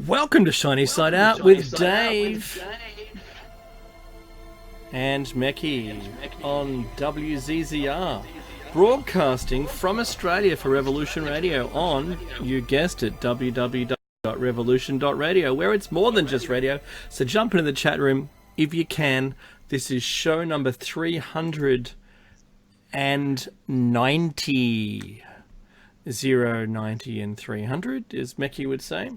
Welcome to Shiny Side Out with Dave and Meki on WZZR, broadcasting from Australia for Revolution Radio on, you guessed it, www.revolution.radio, where it's more than just radio. So jump into the chat room if you can. This is show number 390. 090 and 300, as Meki would say.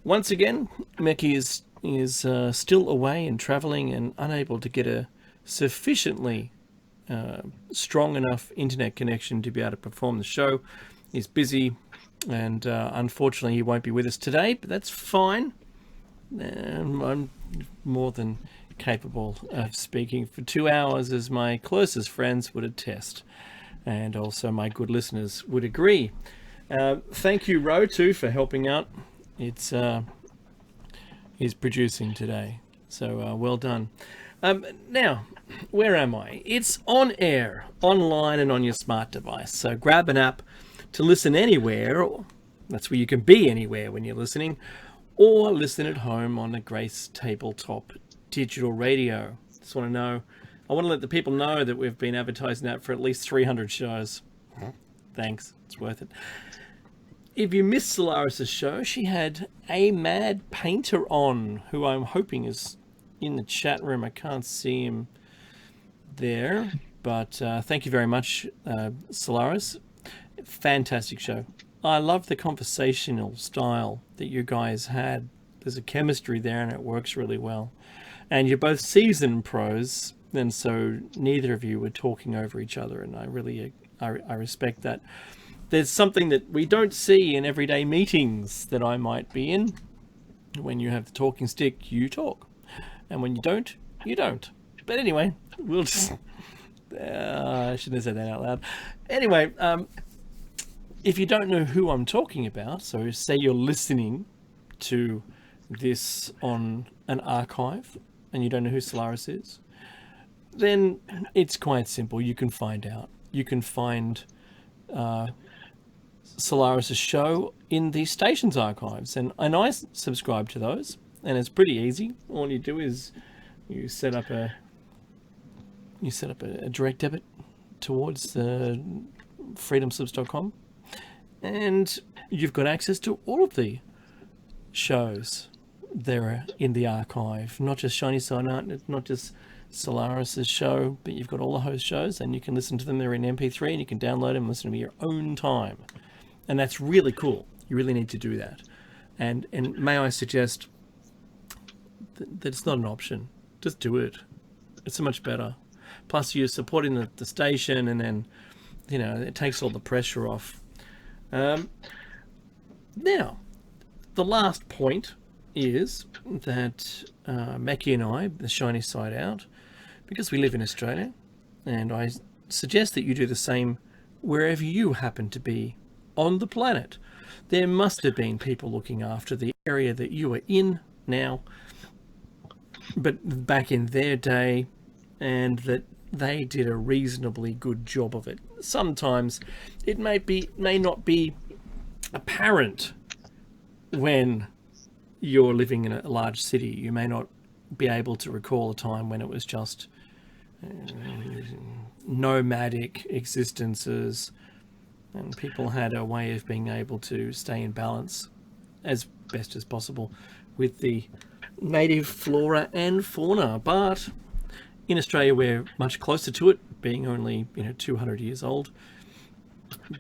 Once again, Meki is still away and travelling and unable to get a sufficiently strong enough internet connection to be able to perform the show. He's busy, and unfortunately he won't be with us today, but that's fine. I'm more than capable of speaking for 2 hours, as my closest friends would attest, and also my good listeners would agree. Thank you, Ro, too, for helping out. He's producing today, so well done. Now, where am I? It's on air, online, and on your smart device. So grab an app to listen anywhere. That's where you can be anywhere when you're listening, or listen at home on a Grace tabletop digital radio. Just want to know. I want to let the people know that we've been advertising that for at least 300 shows. Thanks, it's worth it. If you missed Solaris' show, she had a mad painter on, who I'm hoping is in the chat room. I can't see him there, but thank you very much, Solaris. Fantastic show. I love the conversational style that you guys had. There's a chemistry there and it works really well. And you're both seasoned pros, and so neither of you were talking over each other, and I respect that. There's something that we don't see in everyday meetings that I might be in. When you have the talking stick, you talk, and when you don't, you don't. But anyway, we'll just... I shouldn't have said that out loud. Anyway, if you don't know who I'm talking about, so say you're listening to this on an archive, and you don't know who Solaris is, then it's quite simple. You can find out. You can find Solaris' show in the station's archives, and I subscribe to those, and it's pretty easy. All you do is you set up a direct debit towards freedomslips.com, and you've got access to all of the shows there in the archive, not just Shiny Side Out, not just Solaris' show, but you've got all the host shows, and you can listen to them. They're in MP3, and you can download them and listen to them at your own time, and that's really cool. You really need to do that, and may I suggest that it's not an option. Just do it. It's so much better. Plus, you're supporting the station, and then it takes all the pressure off. Now, the last point is that Meki and I, the Shiny Side Out, because we live in Australia, and I suggest that you do the same wherever you happen to be on the planet. There must have been people looking after the area that you are in now, but back in their day, and that they did a reasonably good job of it. Sometimes it may not be apparent when you're living in a large city. You may not be able to recall a time when it was just nomadic existences, and people had a way of being able to stay in balance as best as possible with the native flora and fauna. But in Australia, we're much closer to it, being only 200 years old,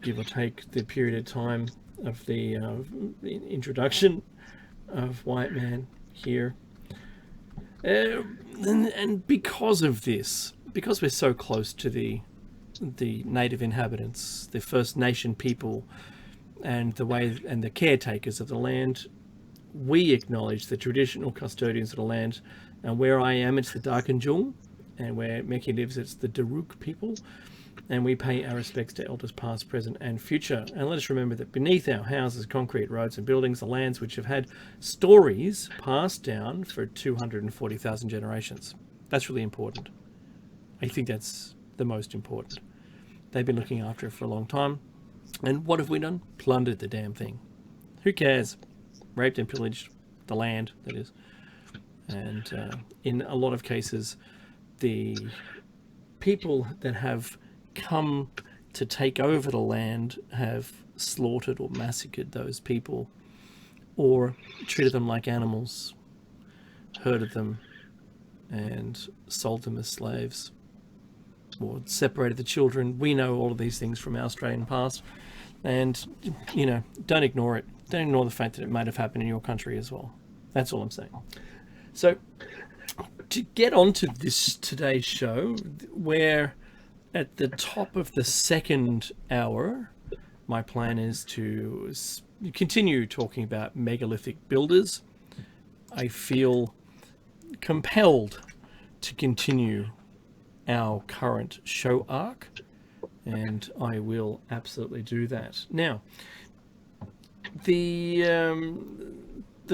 give or take the period of time of the introduction of white man here, and because of this, because we're so close to the native inhabitants, the First Nation people, and the caretakers of the land, we acknowledge the traditional custodians of the land. And where I am, it's the Darkinjung, and where Meki lives, it's the Daruk people. And we pay our respects to elders past, present, and future. And let us remember that beneath our houses, concrete, roads, and buildings, the lands which have had stories passed down for 240,000 generations. That's really important. I think that's the most important. They've been looking after it for a long time. And what have we done? Plundered the damn thing. Who cares? Raped and pillaged. the land, that is. And in a lot of cases, the people that have come to take over the land have slaughtered or massacred those people, or treated them like animals, herded them, and sold them as slaves, or separated the children. We know all of these things from our Australian past, and don't ignore it. Don't ignore the fact that it might have happened in your country as well. That's all I'm saying. So, to get onto this today's show, we're at the top of the second hour. My plan is to continue talking about megalithic builders. I feel compelled to continue our current show arc, and I will absolutely do that. Now, the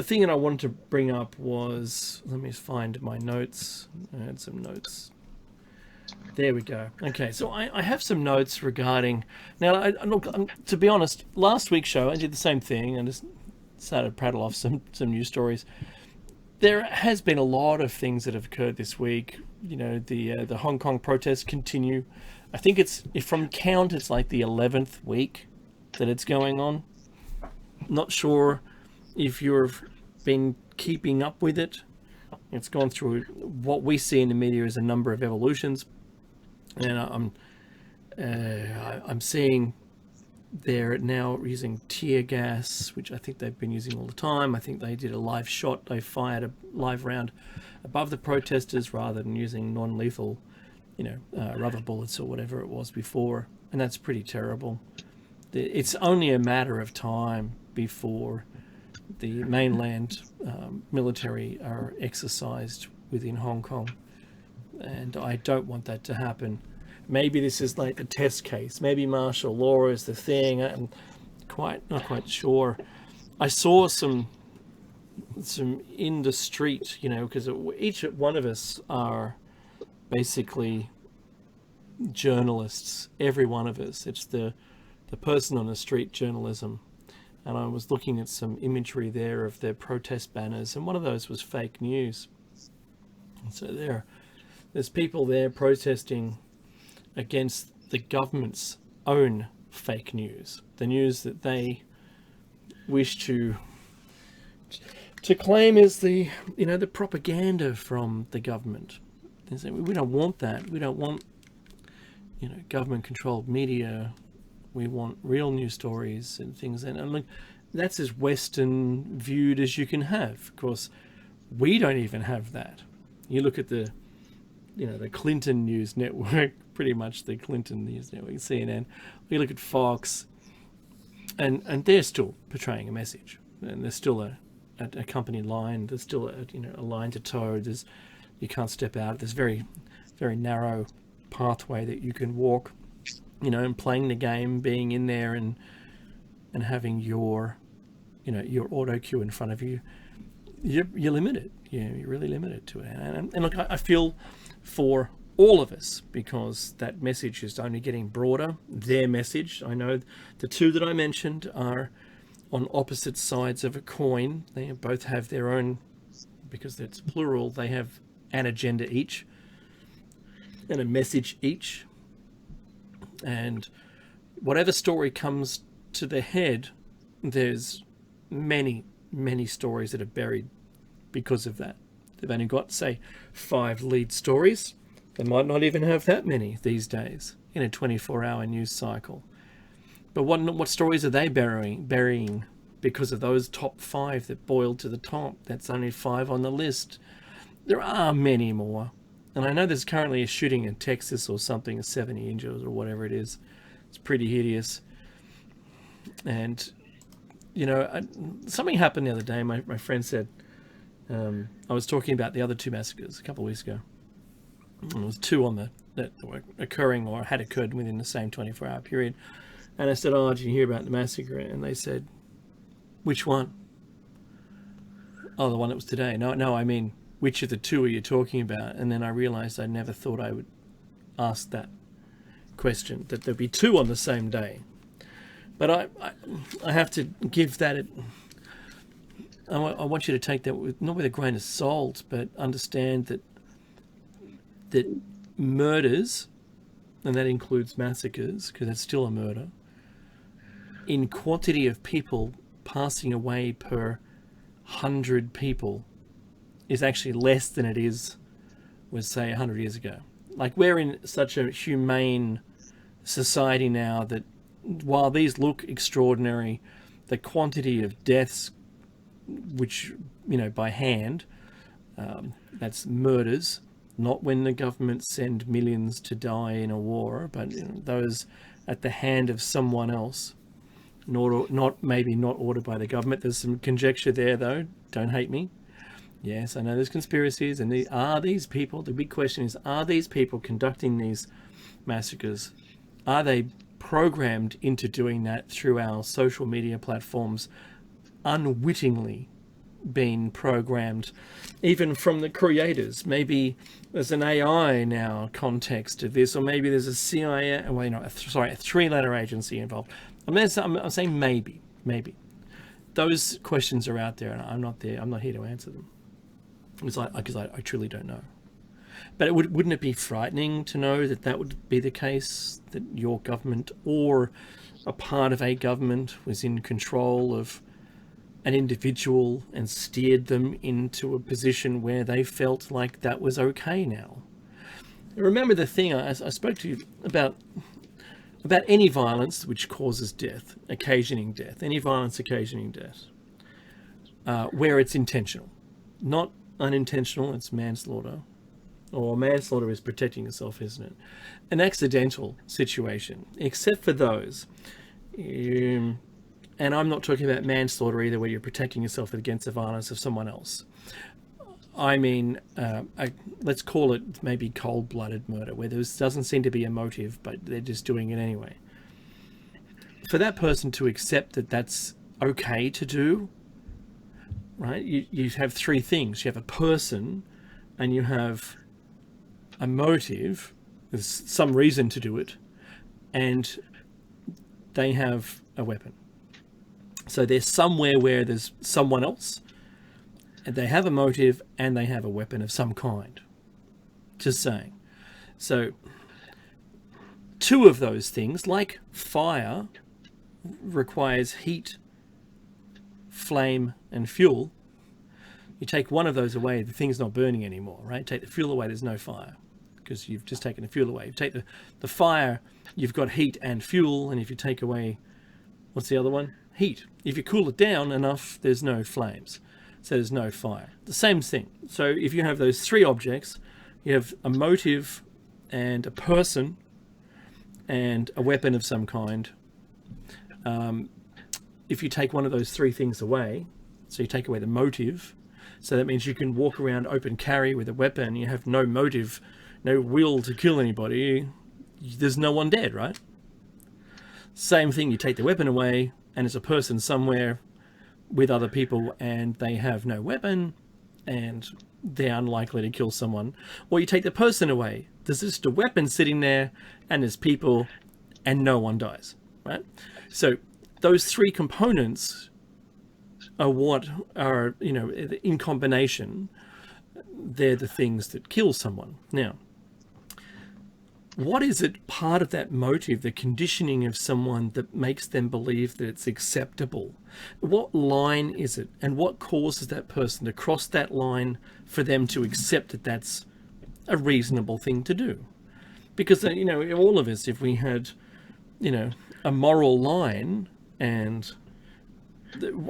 thing that I wanted to bring up was, let me find my notes. I had some notes. There we go. Okay, so I have some notes regarding... Now, to be honest, last week's show, I did the same thing and just started to prattle off some news stories. There has been a lot of things that have occurred this week. The Hong Kong protests continue. I think it's, if from count, it's like the 11th week that it's going on. Not sure if you've been keeping up with it. It's gone through what we see in the media as a number of evolutions. And I'm seeing they're now using tear gas, which I think they've been using all the time. I think they did a live shot. They fired a live round above the protesters rather than using non-lethal, rubber bullets or whatever it was before. And that's pretty terrible. It's only a matter of time before the mainland military are exercised within Hong Kong. And I don't want that to happen. Maybe this is like a test case. Maybe martial law is the thing. I'm not quite sure. I saw some in the street, because each one of us are basically journalists. Every one of us. It's the person on the street journalism. And I was looking at some imagery there of their protest banners, and one of those was fake news. And so there's people there protesting against the government's own fake news, the news that they wish to claim is the propaganda from the government. They say, we don't want that. We don't want government-controlled media. We want real news stories and things. And look, that's as Western viewed as you can have. Of course, we don't even have that. You look at the Clinton News Network, pretty much the Clinton News Network, CNN. We look at Fox, and they're still portraying a message. And there's still a company line. There's still a line to toe. You can't step out. There's very, very narrow pathway that you can walk. And playing the game, being in there and having your auto cue in front of you, you're limited. You're really limited to it. And look, I feel for all of us, because that message is only getting broader. Their message, I know the two that I mentioned are on opposite sides of a coin. They both have their own, because it's plural, they have an agenda each and a message each. And whatever story comes to the head, there's many, many stories that are buried because of that. They've only got, say, 5 lead stories. They might not even have that many these days in a 24-hour news cycle. But what stories are they burying because of those top 5 that boiled to the top? That's only 5 on the list. There are many more. And I know there's currently a shooting in Texas or something, 70 injured or whatever it is. It's pretty hideous. And, something happened the other day. My friend said, I was talking about the other 2 massacres a couple of weeks ago. And there was 2 that were occurring or had occurred within the same 24-hour period. And I said, did you hear about the massacre? And they said, which one? Oh, the one that was today. No, I mean, which of the 2 are you talking about? And then I realized I never thought I would ask that question, that there'd be 2 on the same day. But I have to give that I want you to take that not with a grain of salt, but understand that murders, and that includes massacres, because it's still a murder, in quantity of people passing away per 100 people is actually less than it was, say, 100 years ago. Like, we're in such a humane society now that while these look extraordinary, the quantity of deaths, which, by hand, that's murders, not when the government send millions to die in a war, but those at the hand of someone else, not ordered by the government. There's some conjecture there, though. Don't hate me. Yes, I know there's conspiracies, and are these people, the big question is, are these people conducting these massacres, are they programmed into doing that through our social media platforms, unwittingly being programmed, even from the creators? Maybe there's an AI now context of this, or maybe there's a CIA, a three-letter agency involved. I'm saying maybe. Those questions are out there, and I'm not here to answer them. Because I truly don't know. But wouldn't it be frightening to know that would be the case, that your government or a part of a government was in control of an individual and steered them into a position where they felt like that was okay now? Remember the thing I spoke to you about any violence which causes death, occasioning death, any violence occasioning death, where it's intentional, not unintentional. It's manslaughter, or manslaughter is protecting yourself, isn't it? An accidental situation, except for those, and I'm not talking about manslaughter either, where you're protecting yourself against the violence of someone else. I mean, let's call it maybe cold-blooded murder, where there doesn't seem to be a motive, but they're just doing it anyway. For that person to accept that that's okay to do, right? You have three things. You have a person, and you have a motive. There's some reason to do it, and they have a weapon. So they're somewhere where there's someone else, and they have a motive, and they have a weapon of some kind. Just saying. So two of those things, like fire, requires heat, flame, and fuel. You take one of those away, the thing's not burning anymore, right? Take the fuel away, there's no fire, because you've just taken the fuel away. You take the fire, you've got heat and fuel, and if you take away, what's the other one? Heat. If you cool it down enough, there's no flames, so there's no fire. The same thing. So if you have those three objects, you have a motive and a person and a weapon of some kind. If you take one of those three things away, so you take away the motive, so that means you can walk around open carry with a weapon, you have no motive, no will to kill anybody, there's no one dead, right? Same thing, you take the weapon away, and it's a person somewhere with other people, and they have no weapon, and they're unlikely to kill someone. Or you take the person away, there's just a weapon sitting there, and there's people, and no one dies, right? So those three components are what are, in combination, they're the things that kill someone. Now, what is it, part of that motive, the conditioning of someone, that makes them believe that it's acceptable? What line is it, and what causes that person to cross that line for them to accept that that's a reasonable thing to do? Because, all of us, if we had, a moral line, and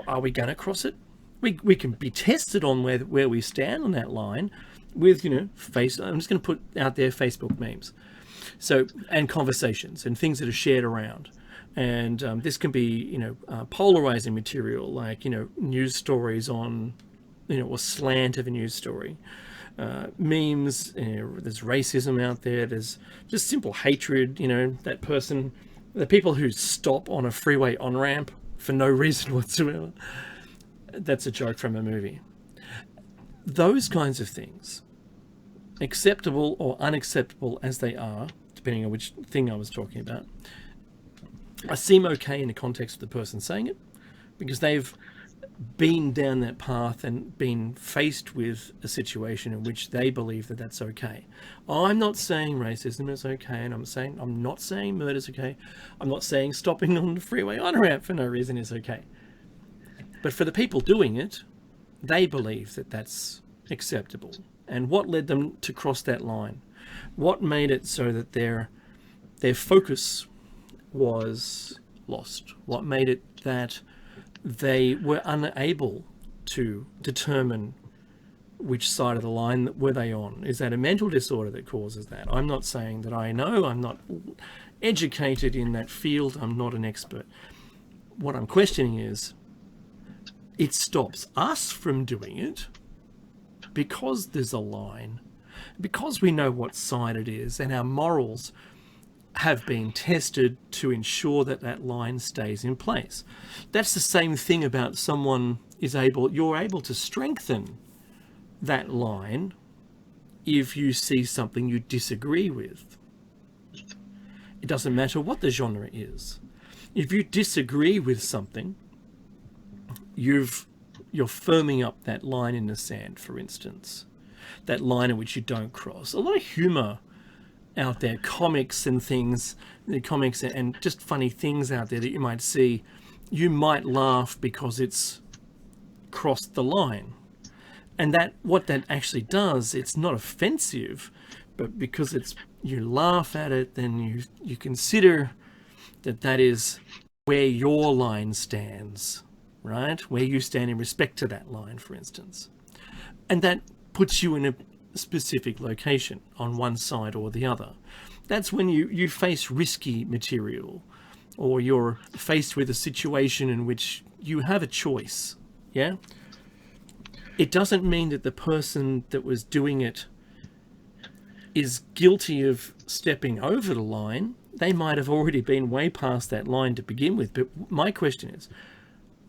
are we going to cross it? We can be tested on where we stand on that line with, I'm just going to put out there Facebook memes. So, and conversations and things that are shared around. And this can be, polarizing material, like, news stories on, or slant of a news story. Memes, there's racism out there, there's just simple hatred, that person, the people who stop on a freeway on-ramp for no reason whatsoever. That's a joke from a movie. Those kinds of things, acceptable or unacceptable as they are, depending on which thing I was talking about, seem okay in the context of the person saying it, because they've been down that path and been faced with a situation in which they believe that that's okay. I'm not saying racism is okay, and I'm not saying murder's okay. I'm not saying stopping on the freeway on ramp for no reason is okay. But for the people doing it, they believe that that's acceptable. And what led them to cross that line? What made it so that their focus was lost? What made it that they were unable to determine which side of the line were they on? Is that a mental disorder that causes that? I'm not saying that I know. I'm not educated in that field. I'm not an expert. What I'm questioning is, it stops us from doing it because there's a line, because we know what side it is, and our morals have been tested to ensure that that line stays in place. That's the same thing about you're able to strengthen that line if you see something you disagree with. It doesn't matter what the genre is. If you disagree with something, you're firming up that line in the sand, for instance. That line in which you don't cross. A lot of humour out there, comics and things, and just funny things out there that you might see, you might laugh because it's crossed the line. And what that actually does, it's not offensive, but because you laugh at it, then you consider that is where your line stands, right? Where you stand in respect to that line, for instance. And that puts you in a specific location on one side or the other. That's when you face risky material, or you're faced with a situation in which you have a choice. Yeah? It doesn't mean that the person that was doing it is guilty of stepping over the line. They might have already been way past that line to begin with. But my question is,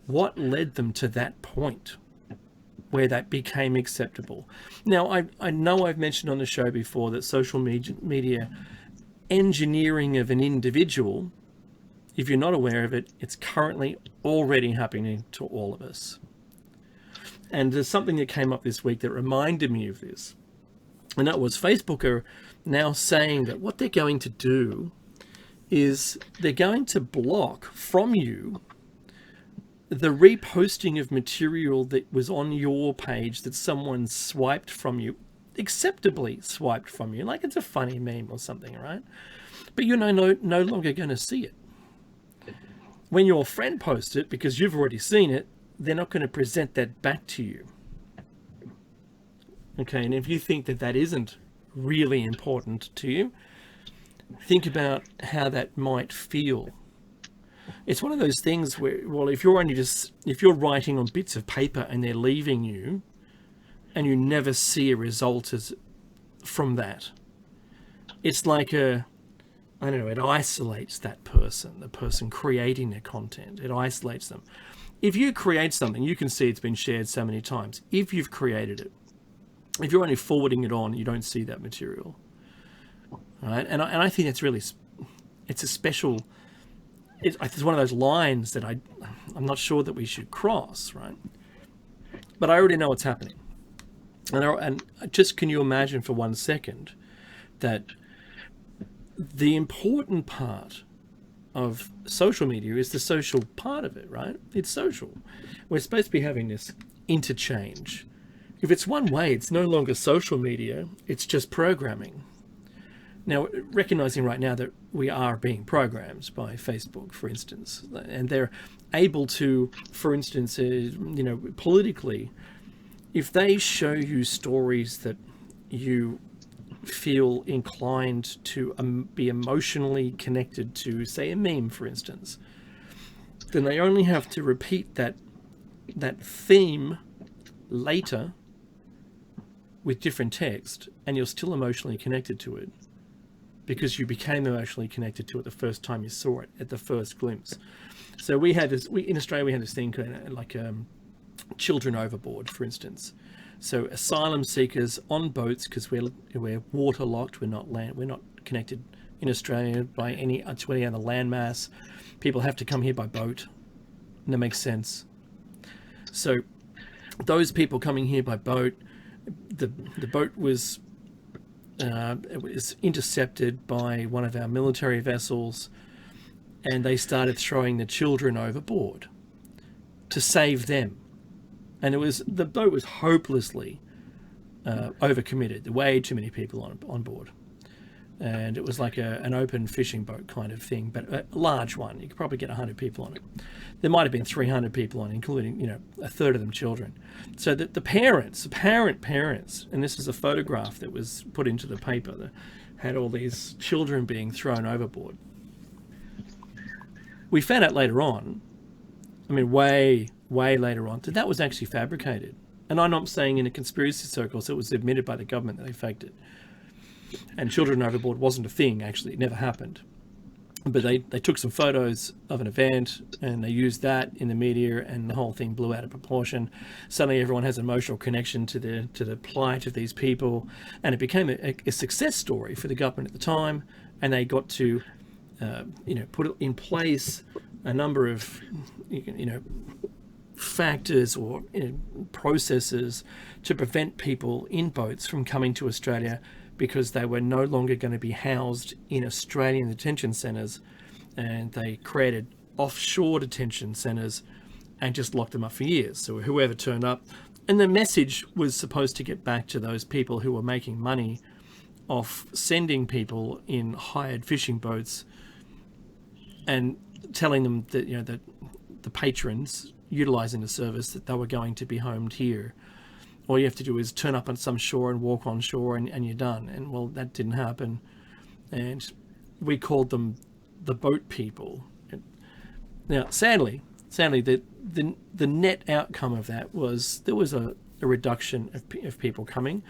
what led them to that point where that became acceptable? Now, I know I've mentioned on the show before that social media engineering of an individual, if you're not aware of it, it's currently already happening to all of us. And there's something that came up this week that reminded me of this. And that was Facebook are now saying that what they're going to do is they're going to block from you the reposting of material that was on your page that someone swiped from you, acceptably swiped from you, like it's a funny meme or something, right? But you're no longer going to see it. When your friend posts it, because you've already seen it, they're not going to present that back to you. Okay, and if you think that isn't really important to you, think about how that might feel. It's one of those things where, well, if you're writing on bits of paper and they're leaving you, and you never see a result from that, it's like it isolates that person, the person creating the content. It isolates them. If you create something, you can see it's been shared so many times. If you've created it, if you're only forwarding it on, you don't see that material, right? And I think it's a special. It's one of those lines that I'm not sure that we should cross, right? But I already know what's happening. And just, can you imagine for 1 second that the important part of social media is the social part of it, right? It's social. We're supposed to be having this interchange. If it's one way, it's no longer social media, it's just programming. Now, recognizing right now that we are being programmed by Facebook, for instance, and they're able to, for instance, politically, if they show you stories that you feel inclined to be emotionally connected to, say, a meme, for instance, then they only have to repeat that theme later with different text, and you're still emotionally connected to it, because you became emotionally connected to it the first time you saw it, at the first glimpse. So in Australia we had this thing like children overboard, for instance. So asylum seekers on boats, because we're waterlocked, we're not connected in Australia by any other landmass. People have to come here by boat, and that makes sense. So those people coming here by boat, the boat was it was intercepted by one of our military vessels, and they started throwing the children overboard to save them. And the boat was hopelessly overcommitted. There were way too many people on board. And it was like an open fishing boat kind of thing, but a large one. You could probably get 100 people on it. There might have been 300 people on it, including, a third of them children. So that the apparent parents, and this is a photograph that was put into the paper that had all these children being thrown overboard. We found out later on, way later on, that was actually fabricated. And I'm not saying in a conspiracy circles, it was admitted by the government that they faked it. And children overboard wasn't a thing, actually. It never happened. But they took some photos of an event, and they used that in the media, and the whole thing blew out of proportion. Suddenly everyone has an emotional connection to the plight of these people, and it became a success story for the government at the time, and they got to put in place a number of factors or processes to prevent people in boats from coming to Australia, because they were no longer going to be housed in Australian detention centres, and they created offshore detention centres and just locked them up for years. So whoever turned up, and the message was supposed to get back to those people who were making money off sending people in hired fishing boats and telling them that, that the patrons utilising the service, that they were going to be homed here. All you have to do is turn up on some shore and walk on shore, and you're done. And well, that didn't happen. And we called them the boat people. Now, sadly, the net outcome of that was there was a reduction of people coming,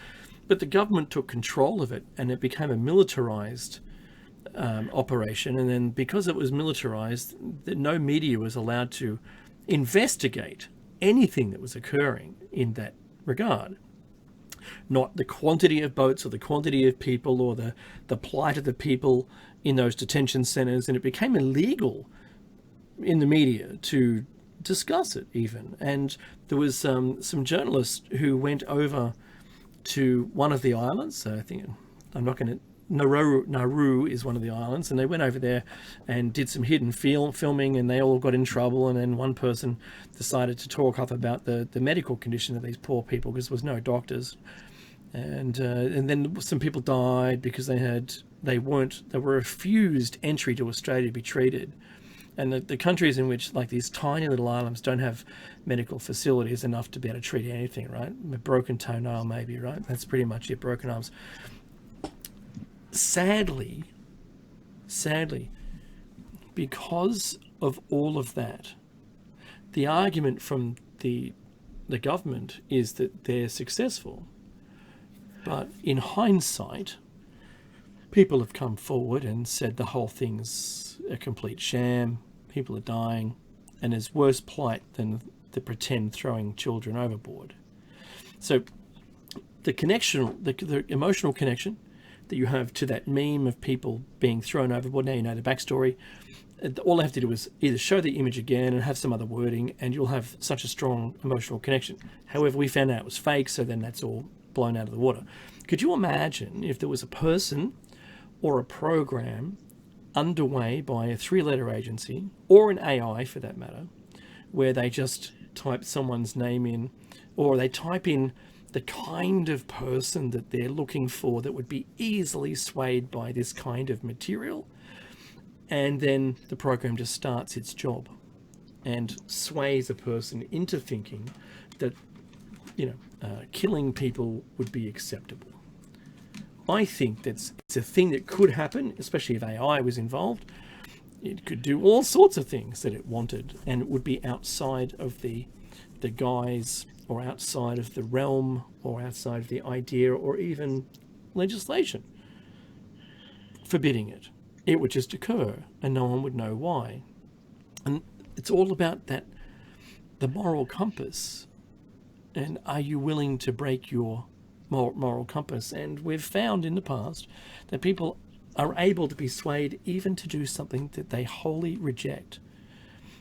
but the government took control of it, and it became a militarized operation. And then because it was militarized, no media was allowed to investigate anything that was occurring in that regard. Not the quantity of boats or the quantity of people or the plight of the people in those detention centres, and it became illegal in the media to discuss it even. And there was some journalists who went over to one of the islands. So I think Nauru is one of the islands, and they went over there and did some hidden filming, and they all got in trouble. And then one person decided to talk up about the medical condition of these poor people, because there was no doctors, and then some people died because they were refused entry to Australia to be treated. And the countries in which, like these tiny little islands, don't have medical facilities enough to be able to treat anything, right? A broken toenail maybe, right? That's pretty much it, broken arms. Sadly, because of all of that, the argument from the government is that they're successful. But in hindsight, people have come forward and said the whole thing's a complete sham, people are dying, and there's worse plight than the pretend throwing children overboard. So the connection, the emotional connection that you have to that meme of people being thrown overboard. Now you know the backstory. All I have to do is either show the image again and have some other wording, and you'll have such a strong emotional connection. However, we found out it was fake, so then that's all blown out of the water. Could you imagine if there was a person or a program underway by a 3-letter agency, or an AI for that matter, where they just type someone's name in, or they type in the kind of person that they're looking for that would be easily swayed by this kind of material, and then the program just starts its job and sways a person into thinking that killing people would be acceptable. I think it's a thing that could happen, especially if AI was involved. It could do all sorts of things that it wanted, and it would be outside of the guise, or outside of the realm, or outside of the idea, or even legislation forbidding it. It would just occur, and no one would know why. And it's all about that, the moral compass. And are you willing to break your moral compass? And we've found in the past that people are able to be swayed even to do something that they wholly reject.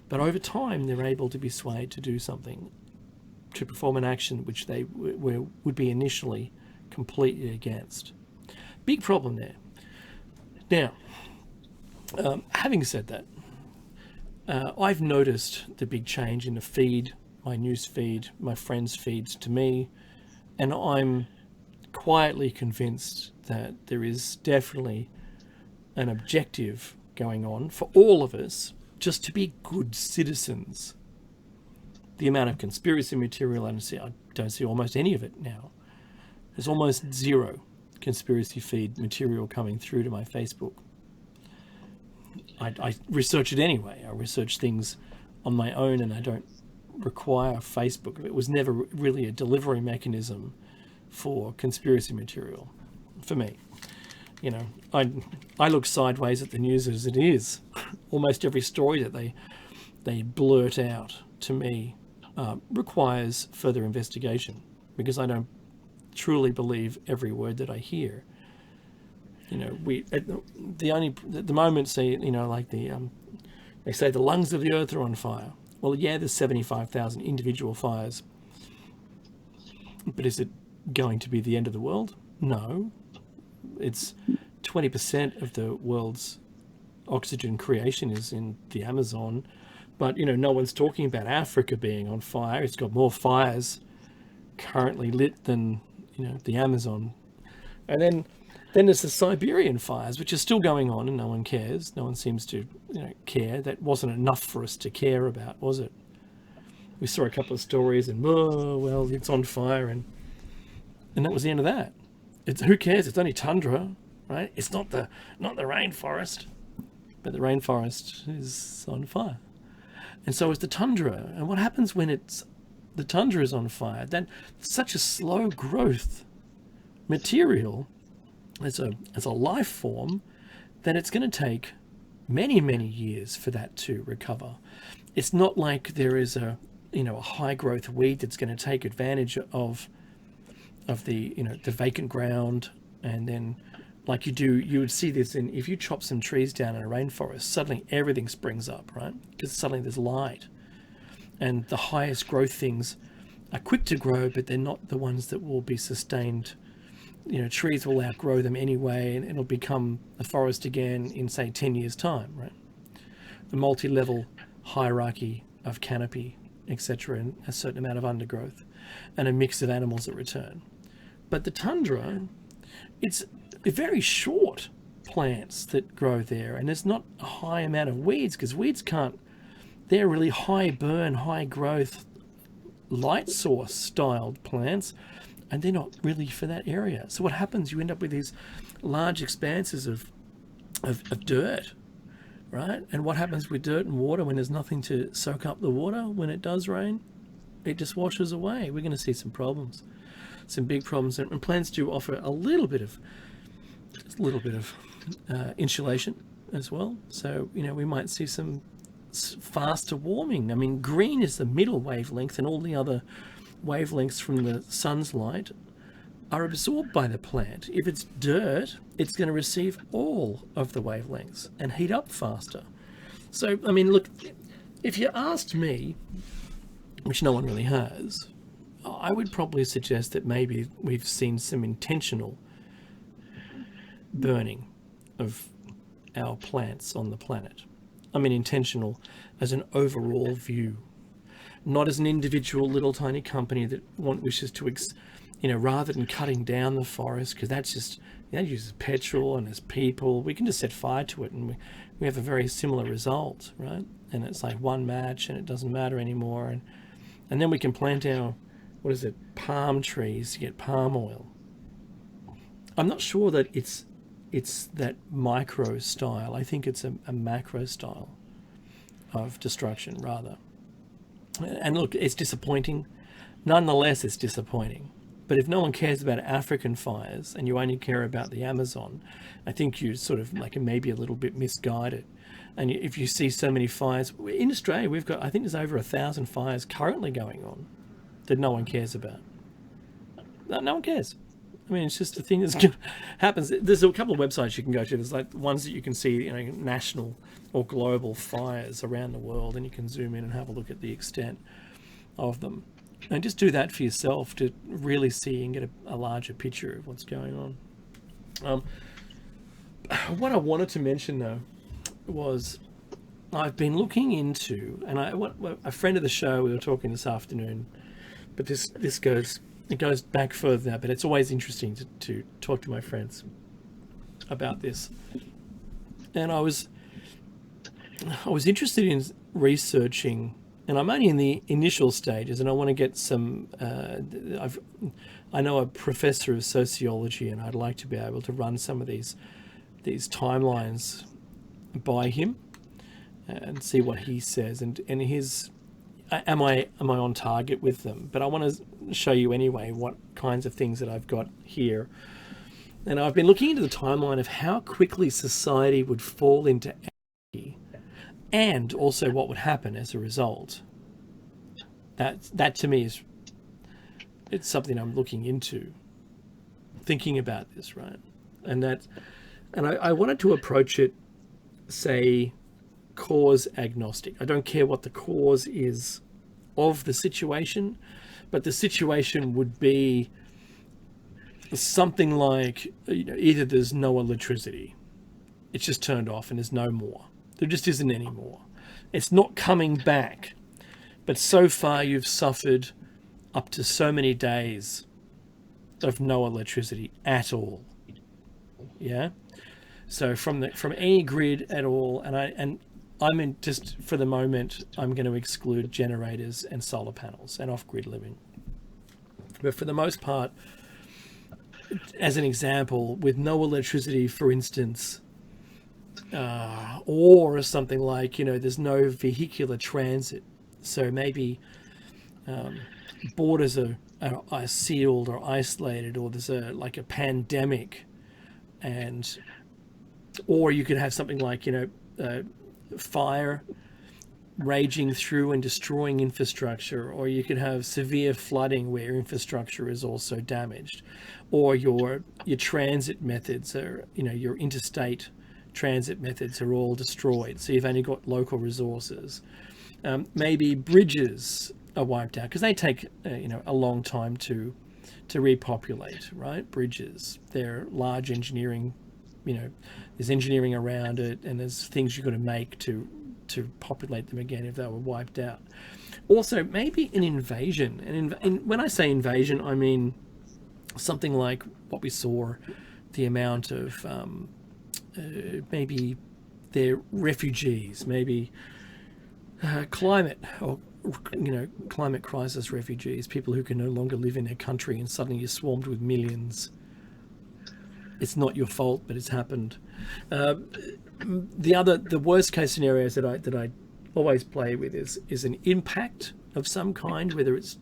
But over time, they're able to be swayed to do something to perform an action which they would be initially completely against. Big problem there. Now, having said that, I've noticed the big change in the feed, my news feed, my friends' feeds to me, and I'm quietly convinced that there is definitely an objective going on for all of us just to be good citizens. The amount of conspiracy material, I don't see almost any of it now. There's almost zero conspiracy feed material coming through to my Facebook. I research it anyway. I research things on my own, and I don't require Facebook. It was never really a delivery mechanism for conspiracy material for me. You know, I look sideways at the news as it is. Almost every story that they blurt out to me requires further investigation, because I don't truly believe every word that I hear. You know, the moment say, you know, like they say the lungs of the earth are on fire. Well, yeah, there's 75,000 individual fires, but is it going to be the end of the world? No. It's 20% of the world's oxygen creation is in the Amazon, but, you know, no one's talking about Africa being on fire. It's got more fires currently lit than, you know, the Amazon. And then there's the Siberian fires, which are still going on, and no one cares. No one seems to, you know, care. That wasn't enough for us to care about, was it? We saw a couple of stories, and oh, well, it's on fire, and that was the end of that. Who cares? It's only tundra, right? It's not the rainforest, but the rainforest is on fire, and so is the tundra. And what happens when the tundra is on fire? Then such a slow growth material as a life form, that it's going to take many, many years for that to recover. It's not like there is a high growth weed that's going to take advantage of the, you know, the vacant ground, and then like you would see this if you chop some trees down in a rainforest, suddenly everything springs up, right? Because suddenly there's light, and the highest growth things are quick to grow, but they're not the ones that will be sustained. You know, trees will outgrow them anyway, and it'll become a forest again in, say, 10 years' time, right? The multi-level hierarchy of canopy, etc., and a certain amount of undergrowth, and a mix of animals that return. But the tundra, it's very short plants that grow there, and there's not a high amount of weeds, because weeds they're really high burn, high growth, light source styled plants, and they're not really for that area. So what happens? You end up with these large expanses of dirt, right? And what happens with dirt and water when there's nothing to soak up the water when it does rain? It just washes away. We're going to see some problems, some big problems. And plants do offer a little bit of insulation as well. So, you know, we might see some faster warming. I mean, green is the middle wavelength, and all the other wavelengths from the sun's light are absorbed by the plant. If it's dirt, it's going to receive all of the wavelengths and heat up faster. So, I mean, look, if you asked me, which no one really has, I would probably suggest that maybe we've seen some intentional burning of our plants on the planet. I mean, intentional as an overall view, not as an individual little tiny company that wishes to, rather than cutting down the forest, because that uses petrol, and as people, we can just set fire to it, and we have a very similar result, right? And it's like one match, and it doesn't matter anymore, and then we can plant our, palm trees to get palm oil. I'm not sure that it's that micro style. I think it's a macro style of destruction, rather. And look, it's disappointing. Nonetheless, it's disappointing. But if no one cares about African fires and you only care about the Amazon, I think you're sort of like maybe a little bit misguided. And if you see so many fires, in Australia, we've got, I think there's over 1,000 fires currently going on that no one cares about. No one cares. I mean, it's just a thing that happens. There's a couple of websites you can go to. There's like ones that you can see, national or global fires around the world, and you can zoom in and have a look at the extent of them. And just do that for yourself to really see and get a larger picture of what's going on. What I wanted to mention though was I've been looking into, and a friend of the show, we were talking this afternoon, but this goes back further now, but it's always interesting to talk to my friends about this. And I was interested in researching, and I'm only in the initial stages, and I want to get some. I know a professor of sociology, and I'd like to be able to run some of these timelines by him and see what he says, and his. Am I on target with them? But I want to show you anyway what kinds of things that I've got here. And I've been looking into the timeline of how quickly society would fall into anarchy, and also what would happen as a result. That to me it's something I'm looking into, thinking about this, right? And I wanted to approach it, say, cause agnostic. I don't care what the cause is of the situation, but the situation would be something like, either there's no electricity, it's just turned off and there's no more. There just isn't any more. It's not coming back, but so far you've suffered up to so many days of no electricity at all. Yeah. So from any grid at all, and I'm in, just for the moment, I'm going to exclude generators and solar panels and off-grid living. But for the most part, as an example, with no electricity, for instance, or something like, there's no vehicular transit. So maybe borders are sealed or isolated, or there's a pandemic, or you could have something like, fire raging through and destroying infrastructure, or you could have severe flooding where infrastructure is also damaged, or your transit methods are, your interstate transit methods are all destroyed, so you've only got local resources. Maybe bridges are wiped out because they take a long time to repopulate, right? Bridges, they're large engineering, there's engineering around it, and there's things you've got to make to populate them again if they were wiped out. Also, maybe an invasion. And when I say invasion, I mean something like what we saw, the amount of maybe they're refugees, maybe climate or climate crisis refugees, people who can no longer live in their country, and suddenly you're swarmed with millions. It's not your fault, but it's happened. The worst case scenarios that I always play with is an impact of some kind, whether it's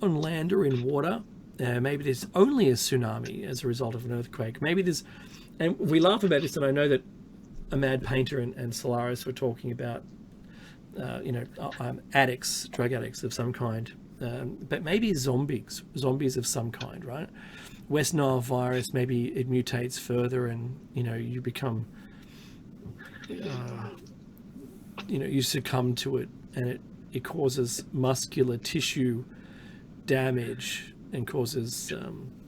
on land or in water. Maybe there's only a tsunami as a result of an earthquake. Maybe there's, and we laugh about this, and I know that a Mad Painter and Solaris were talking about, addicts, drug addicts of some kind. But maybe zombies of some kind, right? West Nile virus, maybe it mutates further, and you become, you succumb to it, and it causes muscular tissue damage and causes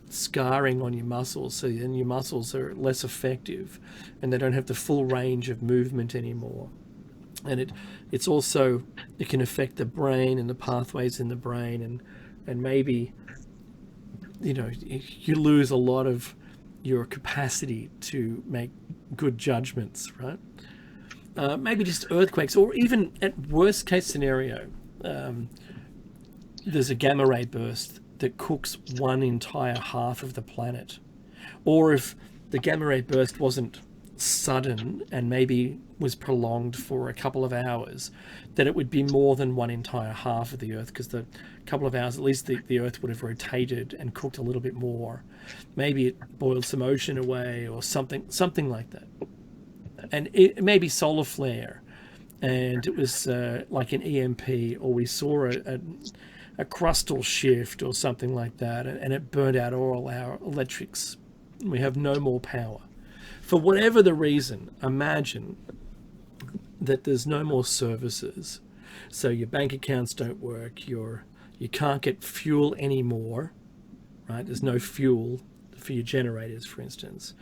scarring on your muscles, so then your muscles are less effective and they don't have the full range of movement anymore. And it's also, it can affect the brain and the pathways in the brain, and maybe you lose a lot of your capacity to make good judgments, right? Maybe just earthquakes, or even at worst case scenario, there's a gamma ray burst that cooks one entire half of the planet. Or if the gamma ray burst wasn't sudden and maybe was prolonged for a couple of hours, that it would be more than one entire half of the Earth, because the couple of hours, at least the Earth would have rotated and cooked a little bit more. Maybe it boiled some ocean away or something like that. And it may be solar flare, and it was like an EMP, or we saw a crustal shift or something like that, and it burned out all our electrics. We have no more power. For whatever the reason, imagine that there's no more services. So your bank accounts don't work, your You can't get fuel anymore, right? There's no fuel for your generators, for instance.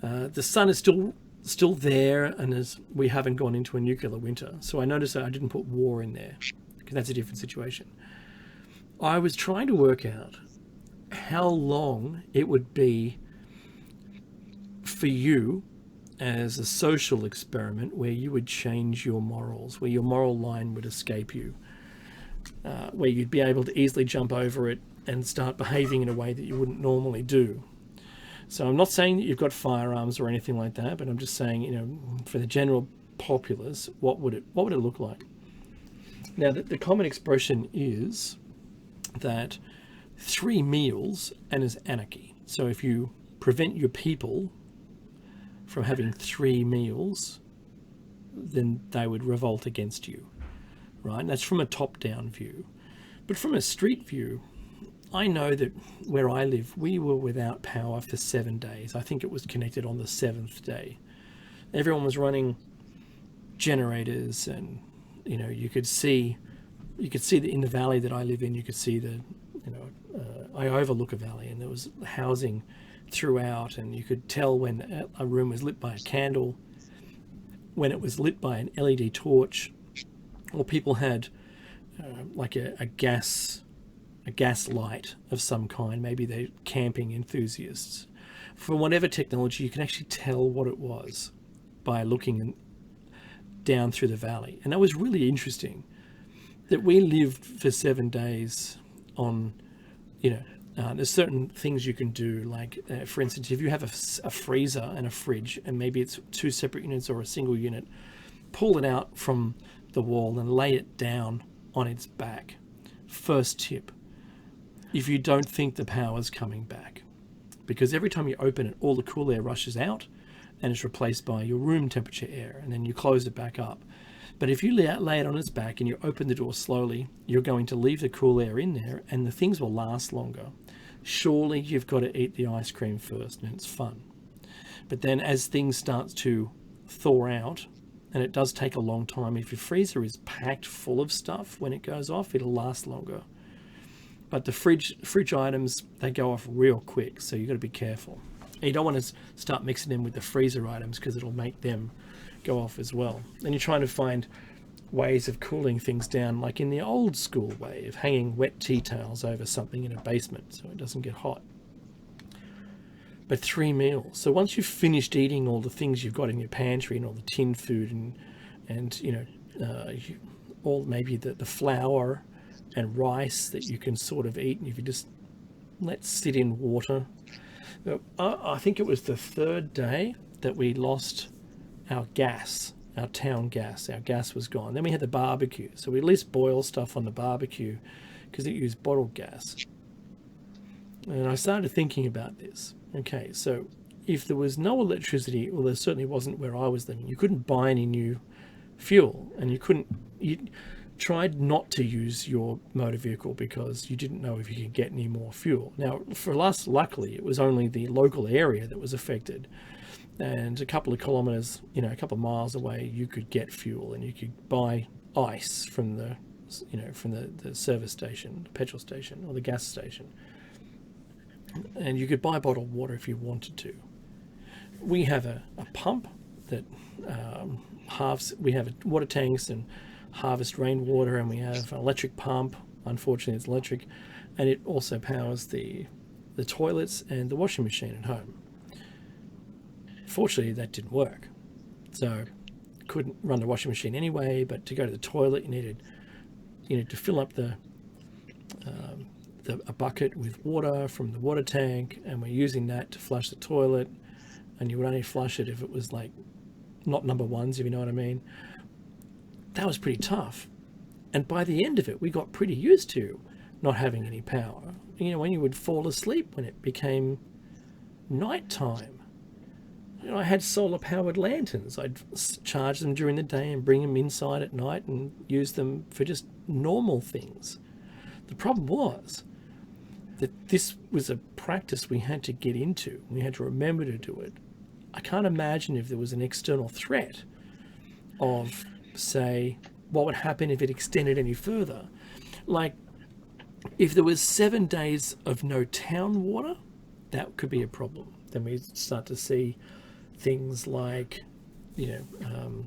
The sun is still there, and we haven't gone into a nuclear winter. So I noticed that I didn't put war in there, because that's a different situation. I was trying to work out how long it would be for you as a social experiment where you would change your morals, where your moral line would escape you, where you'd be able to easily jump over it and start behaving in a way that you wouldn't normally do. So I'm not saying that you've got firearms or anything like that, but I'm just saying, you know, for the general populace, what would it look like? Now, the common expression is that 3 meals and is anarchy. So if you prevent your people from having 3 meals, then they would revolt against you, right? And that's from a top-down view. But from a street view, I know that where I live, we were without power for 7 days. I think it was connected on the 7th day. Everyone was running generators, and you know, you could see that in the valley that I live in, you could see I overlook a valley, and there was housing throughout, and you could tell when a room was lit by a candle, when it was lit by an LED torch, or people had like a gas light of some kind. Maybe they're camping enthusiasts. For whatever technology, you can actually tell what it was by looking down through the valley. And that was really interesting, that we lived for 7 days on, there's certain things you can do, like, for instance, if you have a freezer and a fridge, and maybe it's 2 separate units or a single unit, pull it out from the wall and lay it down on its back. First tip, if you don't think the power's coming back, because every time you open it, all the cool air rushes out and it's replaced by your room temperature air, and then you close it back up. But if you lay it on its back and you open the door slowly, you're going to leave the cool air in there, and the things will last longer. Surely you've got to eat the ice cream first, and it's fun. But then as things start to thaw out, and it does take a long time, if your freezer is packed full of stuff, when it goes off, it'll last longer. But the fridge items, they go off real quick, so you've got to be careful. And you don't want to start mixing them with the freezer items, because it'll make them go off as well. And you're trying to find ways of cooling things down, like in the old school way of hanging wet tea towels over something in a basement so it doesn't get hot. But 3 meals. So once you've finished eating all the things you've got in your pantry and all the tin food and all maybe the flour and rice that you can sort of eat, and if you just let sit in water. I think it was the 3rd day that we lost our gas, our town gas. Our gas was gone. Then we had the barbecue. So we at least boiled stuff on the barbecue because it used bottled gas. And I started thinking about this. Okay, so if there was no electricity, well, there certainly wasn't where I was living. You couldn't buy any new fuel, and you tried not to use your motor vehicle because you didn't know if you could get any more fuel. Now, for us, luckily, it was only the local area that was affected. And a couple of kilometres, a couple of miles away, you could get fuel, and you could buy ice from the service station, the petrol station, or the gas station. And you could buy bottled water if you wanted to. We have a pump that we have water tanks and harvest rainwater, and we have an electric pump. Unfortunately, it's electric, and it also powers the toilets and the washing machine at home. Fortunately, that didn't work, so couldn't run the washing machine anyway. But to go to the toilet, you needed to fill up a bucket with water from the water tank, and we're using that to flush the toilet. And you would only flush it if it was like not number ones, if you know what I mean. That was pretty tough, and by the end of it, we got pretty used to not having any power. When you would fall asleep when it became nighttime. I had solar-powered lanterns. I'd charge them during the day and bring them inside at night and use them for just normal things. The problem was that this was a practice we had to get into. We had to remember to do it. I can't imagine if there was an external threat of, say, what would happen if it extended any further. Like, If there was 7 days of no town water, that could be a problem. Then we start to see things like, you know,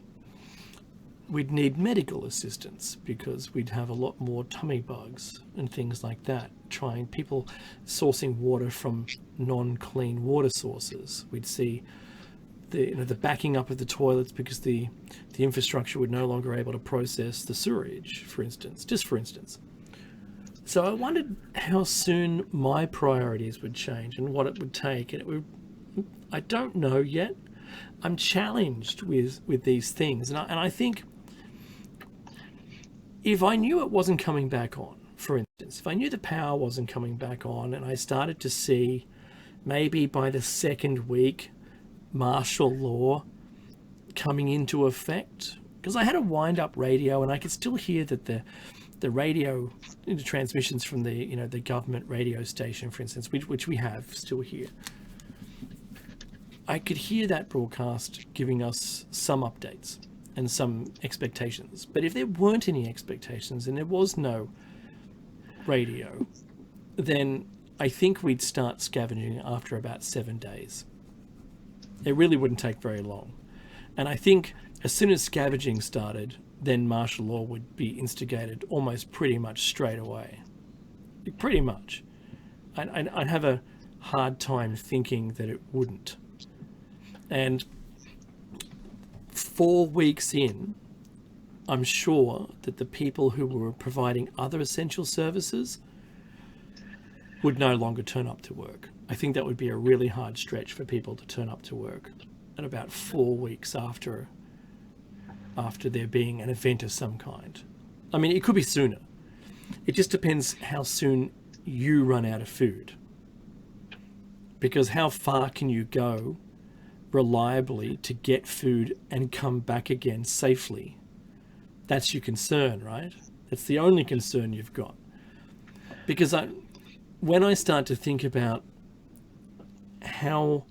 we'd need medical assistance because we'd have a lot more tummy bugs and things like that. Trying people sourcing water from non-clean water sources. We'd see the backing up of the toilets because the infrastructure would no longer able to process the sewerage, for instance, just for instance. So I wondered how soon my priorities would change and what it would take, and I don't know yet. I'm challenged with these things, and I think if I knew it wasn't coming back on, for instance, if I knew the power wasn't coming back on, and I started to see maybe by the second week martial law coming into effect, because I had a wind-up radio and I could still hear that the radio, the transmissions from the government radio station, for instance, which we have still here, I could hear that broadcast giving us some updates and some expectations. But if there weren't any expectations and there was no radio, then I think we'd start scavenging after about 7 days. It really wouldn't take very long. And I think as soon as scavenging started, then martial law would be instigated almost pretty much straight away. Pretty much. I'd have a hard time thinking that it wouldn't. And 4 weeks in, I'm sure that the people who were providing other essential services would no longer turn up to work. I think that would be a really hard stretch for people to turn up to work at about 4 weeks after there being an event of some kind. I mean, it could be sooner. It just depends how soon you run out of food. Because how far can you go reliably to get food and come back again safely? That's your concern, right? That's the only concern you've got. Because when I start to think about how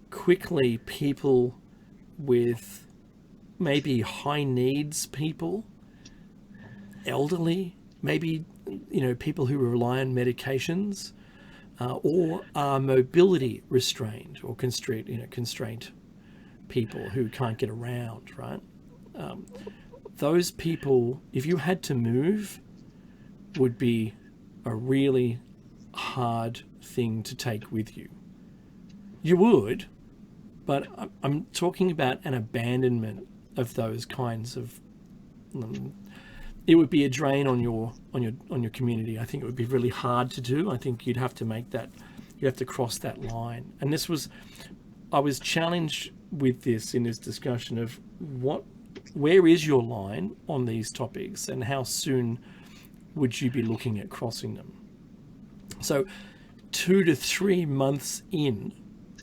quickly people with maybe high needs people, elderly, maybe people who rely on medications, or are mobility restrained or constrained people who can't get around, right? Those people, if you had to move, would be a really hard thing to take with you. You would, but I'm talking about an abandonment of those kinds of. It would be a drain on your community. I think it would be really hard to do. I think you'd have to make that. You have to cross that line. And I was challenged with this in this discussion of where is your line on these topics, and how soon would you be looking at crossing them? So 2 to 3 months in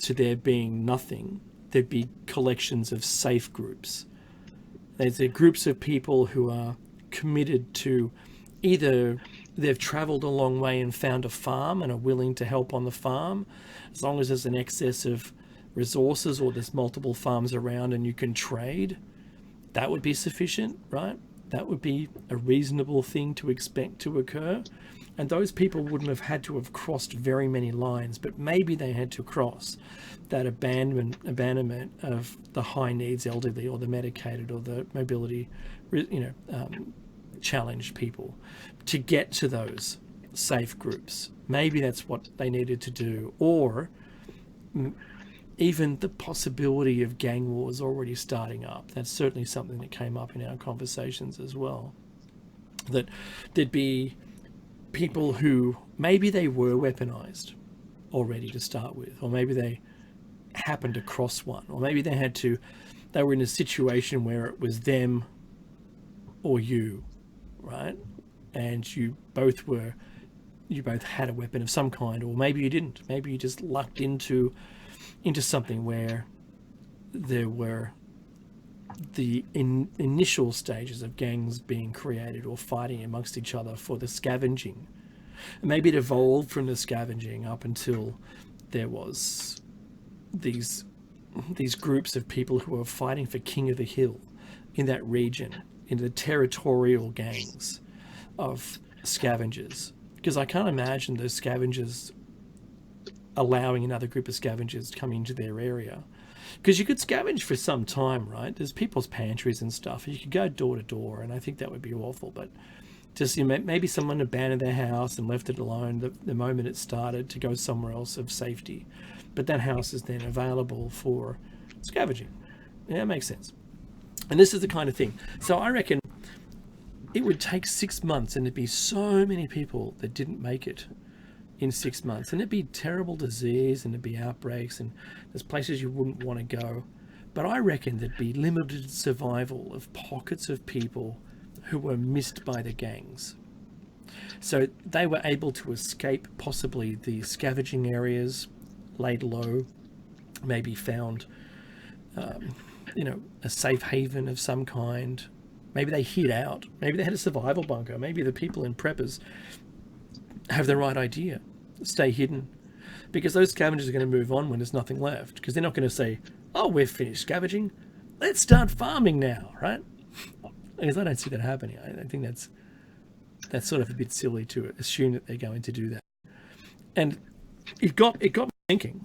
to there being nothing, there'd be collections of safe groups. There's groups of people who are committed to either they've travelled a long way and found a farm and are willing to help on the farm, as long as there's an excess of resources or there's multiple farms around and you can trade, that would be sufficient, right? That would be a reasonable thing to expect to occur. And those people wouldn't have had to have crossed very many lines, but maybe they had to cross that abandonment of the high needs elderly or the medicated or the mobility, challenged people to get to those safe groups. Maybe that's what they needed to do. Or even the possibility of gang wars already starting up. That's certainly something that came up in our conversations as well. That there'd be people who maybe they were weaponized already to start with, or maybe they happened to cross one, or maybe they were in a situation where it was them or you, right? And you both had a weapon of some kind, or maybe you didn't. Maybe you just lucked into something where there were the initial stages of gangs being created or fighting amongst each other for the scavenging. And maybe it evolved from the scavenging up until there was these groups of people who were fighting for King of the Hill in that region, in the territorial gangs of scavengers. because I can't imagine those scavengers allowing another group of scavengers to come into their area. Because you could scavenge for some time, right? There's people's pantries and stuff. You could go door to door, and I think that would be awful. But just, you know, maybe someone abandoned their house and left it alone the moment it started to go somewhere else of safety. But that house is then available for scavenging. Yeah, it makes sense. And this is the kind of thing. So I reckon it would take 6 months, and there'd be so many people that didn't make it in 6 months, and it'd be terrible disease, and there'd be outbreaks, and there's places you wouldn't want to go. But I reckon there'd be limited survival of pockets of people who were missed by the gangs. So they were able to escape possibly the scavenging areas, laid low, maybe found a safe haven of some kind. Maybe they hid out. Maybe they had a survival bunker. Maybe the people in preppers have the right idea. Stay hidden. Because those scavengers are going to move on when there's nothing left. Because they're not going to say, oh, we're finished scavenging. Let's start farming now, right? Because I don't see that happening. I think that's sort of a bit silly to assume that they're going to do that. And it got me thinking,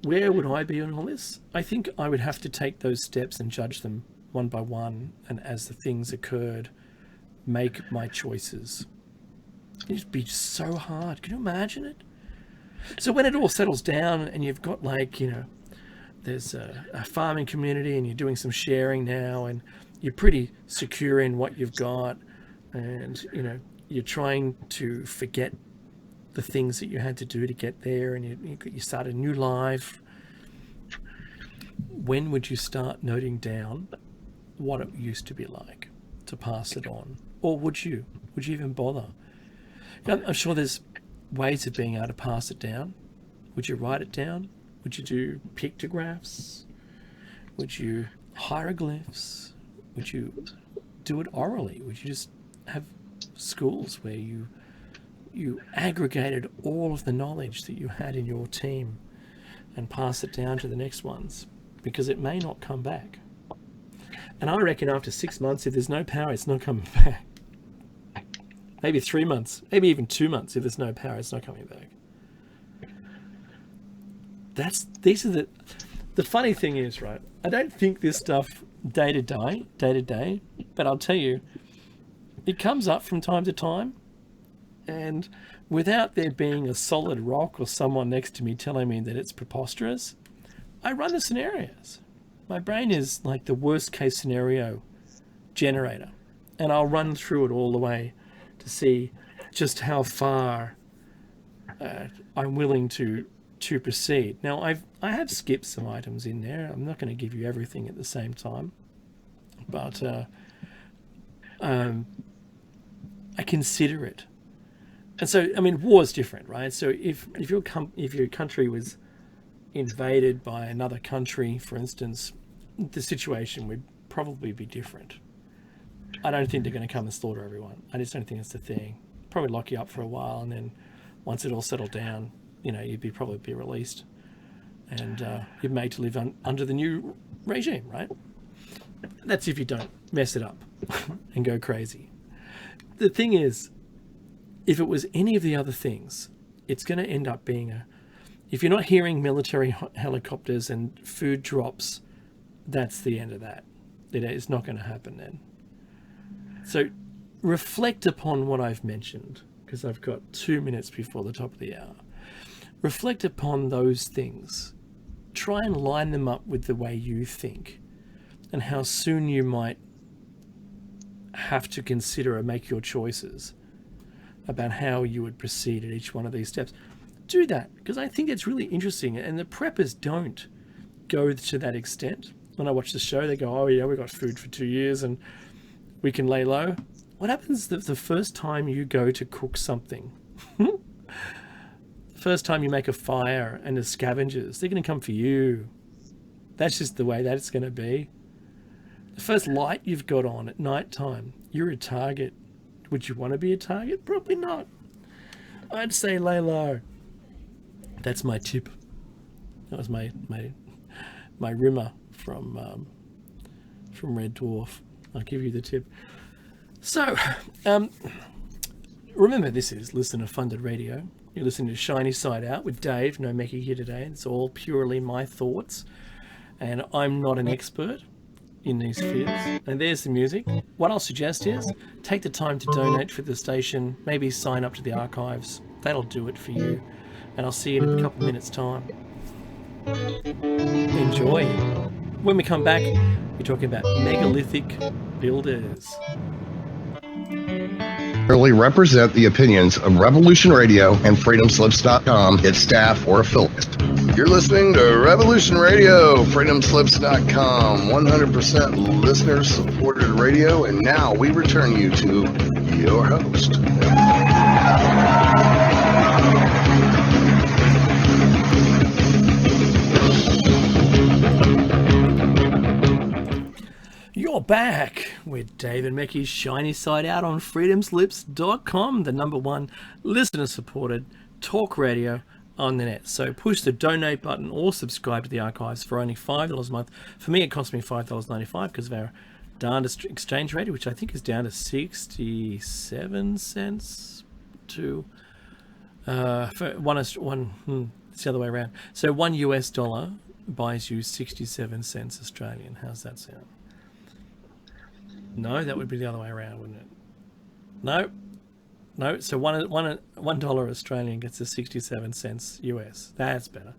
where would I be on all this? I think I would have to take those steps and judge them one by one, and as the things occurred, make my choices. It'd be so hard. Can you imagine it? So when it all settles down and you've got, like, you know, there's a farming community and you're doing some sharing now, and you're pretty secure in what you've got, and, you know, you're trying to forget the things that you had to do to get there, and you start a new life. When would you start noting down what it used to be like to pass it on? Or would you even bother? I'm sure there's ways of being able to pass it down. Would you write it down? Would you do pictographs? Would you hieroglyphs? Would you do it orally? Would you just have schools where you aggregated all of the knowledge that you had in your team and pass it down to the next ones? Because it may not come back. And I reckon after 6 months, if there's no power, it's not coming back. Maybe 3 months, maybe even 2 months. If there's no power, it's not coming back. These are the funny thing is, right? I don't think this stuff day to day, but I'll tell you, it comes up from time to time, and without there being a solid rock or someone next to me telling me that it's preposterous, I run the scenarios. My brain is like the worst case scenario generator, and I'll run through it all the way to see just how far I'm willing to proceed. Now, I have skipped some items in there. I'm not going to give you everything at the same time, but I consider it. And so, I mean, war's different, right? So if your country was invaded by another country, for instance, the situation would probably be different. I don't think they're going to come and slaughter everyone. I just don't think that's the thing. Probably lock you up for a while, and then once it all settled down, you know, you'd probably be released, and you're made to live under the new regime, right? That's if you don't mess it up and go crazy. The thing is, if it was any of the other things, it's going to end up being if you're not hearing military helicopters and food drops, that's the end of that. It's not going to happen then. So reflect upon what I've mentioned, because I've got 2 minutes before the top of the hour. Reflect upon those things. Try and line them up with the way you think, and how soon you might have to consider or make your choices about how you would proceed at each one of these steps. Do that, because I think it's really interesting, and the preppers don't go to that extent. When I watch the show, they go, oh yeah, we got food for 2 years and we can lay low. What happens the first time you go to cook something? The first time you make a fire and the scavengers, they're going to come for you. That's just the way that it's going to be. The first light you've got on at night time, you're a target. Would you want to be a target? Probably not. I'd say lay low. That's my tip. That was my rimmer from Red Dwarf. I'll give you the tip. So, Remember, this is listener-funded radio. You're listening to Shiny Side Out with Dave. No Meccy here today. It's all purely my thoughts. And I'm not an expert in these fields. And there's the music. What I'll suggest is take the time to donate for the station. Maybe sign up to the archives. That'll do it for you. And I'll see you in a couple of minutes' time. Enjoy. When we come back, we're talking about megalithic builders. Represent the opinions of Revolution Radio and freedomslips.com, its staff, or affiliates. You're listening to Revolution Radio, freedomslips.com, 100% listener-supported radio, and now we return you to your host. You're back with Dave and Meccy's Shiny Side Out on freedomslips.com, the #1 listener-supported talk radio on the net. So push the donate button or subscribe to the archives for only $5 a month. For me, it cost me $5.95 because of our darndest exchange rate, which I think is down to 67 cents to for it's the other way around. So $1 US buys you 67 cents Australian. How's that sound? No, that would be the other way around, wouldn't it? No. So $1 Australian gets us 67 cents US. That's better.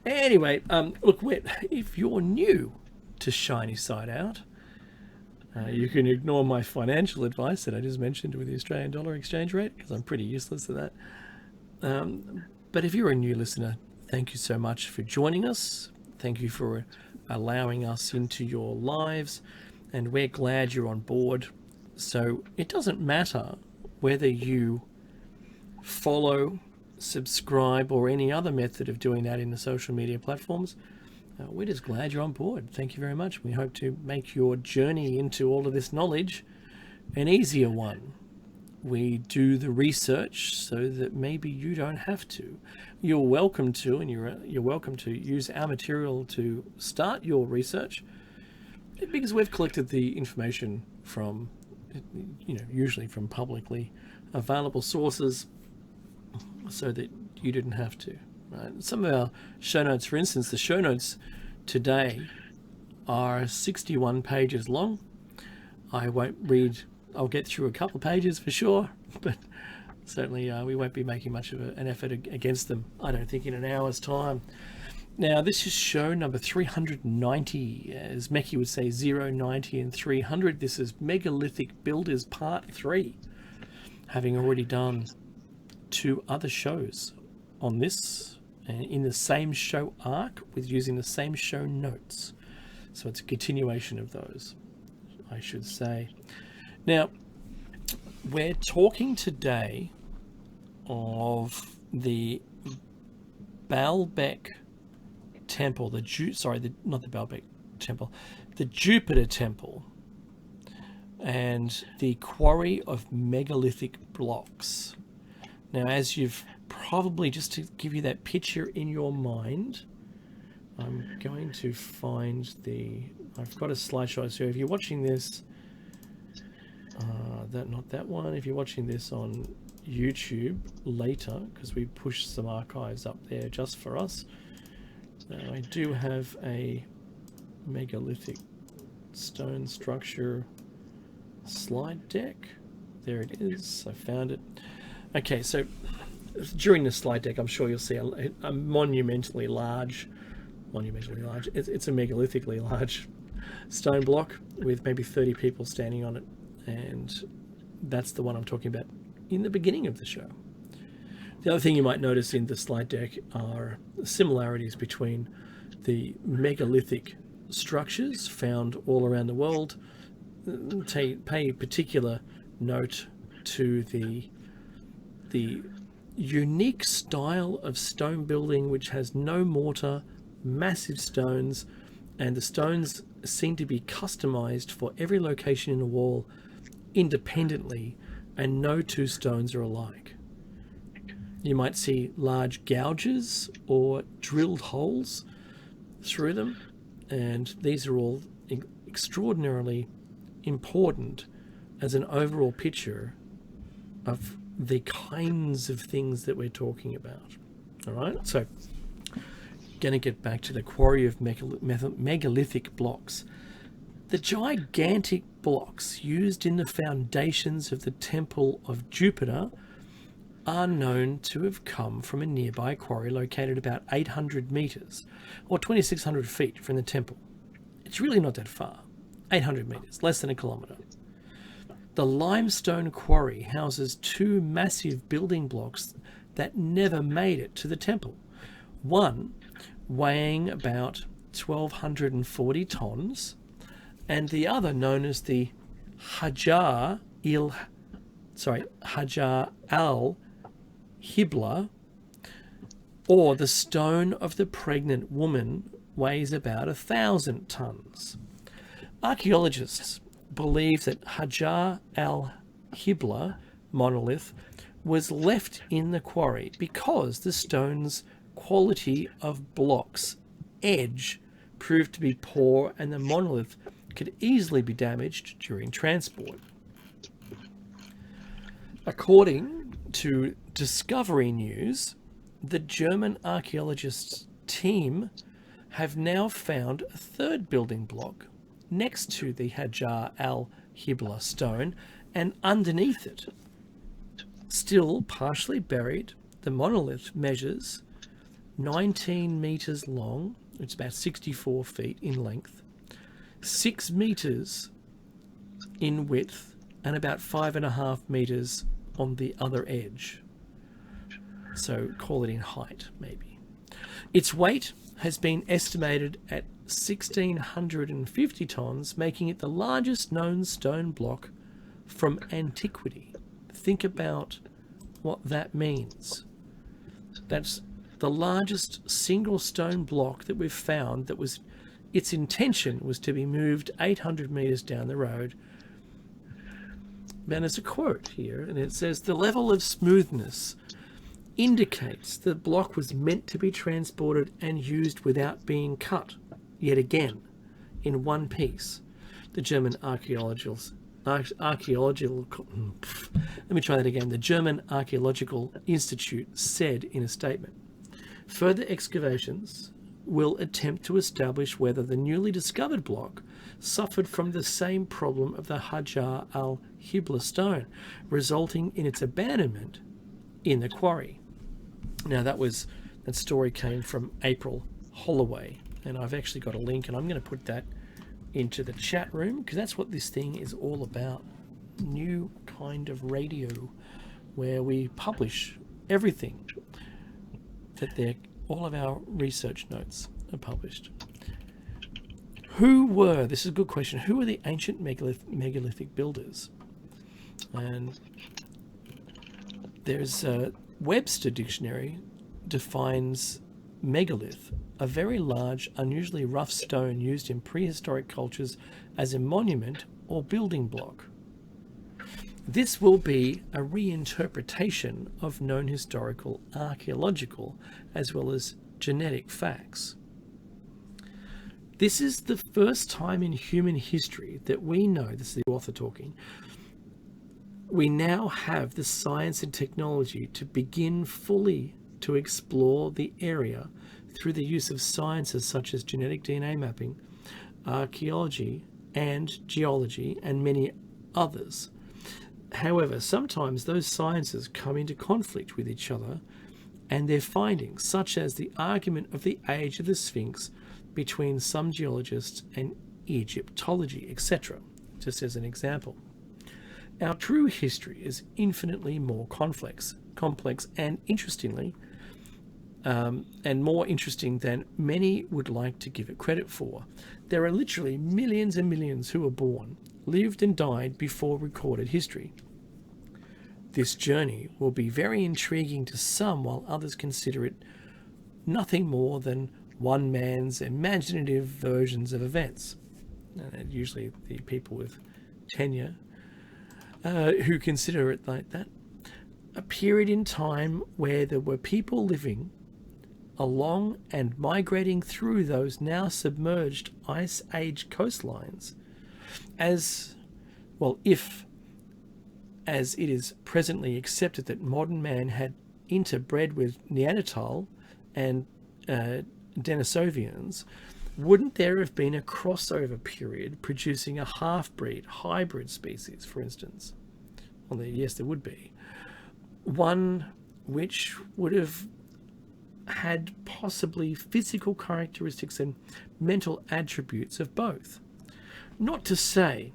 Anyway, look, if you're new to Shiny Side Out, you can ignore my financial advice that I just mentioned with the Australian dollar exchange rate, because I'm pretty useless at that. But if you're a new listener, thank you so much for joining us. Thank you for allowing us into your lives. And we're glad you're on board. So it doesn't matter whether you follow, subscribe, or any other method of doing that in the social media platforms. We're just glad you're on board. Thank you very much. We hope to make your journey into all of this knowledge an easier one. We do the research so that maybe you don't have to. You're welcome to, and you're welcome to use our material to start your research, because we've collected the information from, usually from publicly available sources, so that you didn't have to. Right? Some of our show notes, for instance, the show notes today are 61 pages long. I won't read. I'll get through a couple of pages for sure, but certainly we won't be making much of an effort against them, I don't think, in an hour's time. Now, this is show number 390. As Meccy would say, 0, 90, and 300. This is Megalithic Builders Part 3. Having already done 2 other shows on this, and in the same show arc, with using the same show notes. So it's a continuation of those, I should say. Now, we're talking today of the Baalbek Temple, not the Baalbek Temple, the Jupiter Temple, and the quarry of megalithic blocks. Now, as you've probably, just to give you that picture in your mind, I'm going to find I've got a slideshow. So if you're watching this, not that one. If you're watching this on YouTube later, because we pushed some archives up there just for us, I do have a megalithic stone structure slide deck. There it is. I found it. Okay, so during the slide deck, I'm sure you'll see a monumentally large. It's a megalithiccally large stone block with maybe 30 people standing on it, and that's the one I'm talking about in the beginning of the show. The other thing you might notice in the slide deck are similarities between the megalithic structures found all around the world. Pay particular note to the unique style of stone building, which has no mortar, massive stones, and the stones seem to be customized for every location in the wall independently, and no 2 stones are alike. You might see large gouges or drilled holes through them, and these are all extraordinarily important as an overall picture of the kinds of things that we're talking about. All right, so going to get back to the quarry of megalithic blocks. The gigantic blocks used in the foundations of the Temple of Jupiter are known to have come from a nearby quarry located about 800 meters or 2,600 feet from the temple. It's really not that far. 800 meters, less than a kilometer. The limestone quarry houses two massive building blocks that never made it to the temple. One weighing about 1,240 tons, and the other known as the Hajar al-Hibla, or the stone of the pregnant woman, weighs about 1,000 tons. Archaeologists believe that Hajar al-Hibla monolith was left in the quarry because the stone's quality of block's edge proved to be poor and the monolith could easily be damaged during transport. According to Discovery News, the German archaeologists' team have now found a third building block next to the Hajar al-Hibla stone, and underneath it, still partially buried, the monolith measures 19 meters long, it's about 64 feet in length, 6 meters in width, and about 5.5 meters on the other edge. So call it in height, maybe. Its weight has been estimated at 1,650 tons, making it the largest known stone block from antiquity. Think about what that means. That's the largest single stone block that we've found that was, its intention was to be moved 800 meters down the road. And there's a quote here, and it says, "The level of smoothness indicates the block was meant to be transported and used without being cut, yet again, in one piece." The German The German Archaeological Institute said in a statement, "Further excavations will attempt to establish whether the newly discovered block suffered from the same problem of the Hajar al-Hibla stone, resulting in its abandonment in the quarry." Now that story came from April Holloway, and I've actually got a link, and I'm going to put that into the chat room because that's what this thing is all about. New kind of radio where we publish everything that all of our research notes are published. This is a good question, who were the ancient megalithic builders? And there's a Webster Dictionary defines megalith, a very large, unusually rough stone used in prehistoric cultures as a monument or building block. This will be a reinterpretation of known historical, archaeological, as well as genetic facts. This is the first time in human history that we know, this is the author talking, we now have the science and technology to begin fully to explore the area through the use of sciences such as genetic DNA mapping, archaeology, and geology, and many others. However, sometimes those sciences come into conflict with each other and their findings, such as the argument of the age of the Sphinx between some geologists and Egyptology, etc., just as an example. Our true history is infinitely more complex and interestingly, and more interesting than many would like to give it credit for. There are literally millions and millions who were born, lived and died before recorded history. This journey will be very intriguing to some, while others consider it nothing more than one man's imaginative versions of events. And usually the people with tenure who consider it like that. A period in time where there were people living along and migrating through those now submerged ice age coastlines, as well, if as it is presently accepted that modern man had interbred with Neanderthal and Denisovians, wouldn't there have been a crossover period producing a half-breed, hybrid species, for instance? Well, yes, there would be. One which would have had possibly physical characteristics and mental attributes of both. Not to say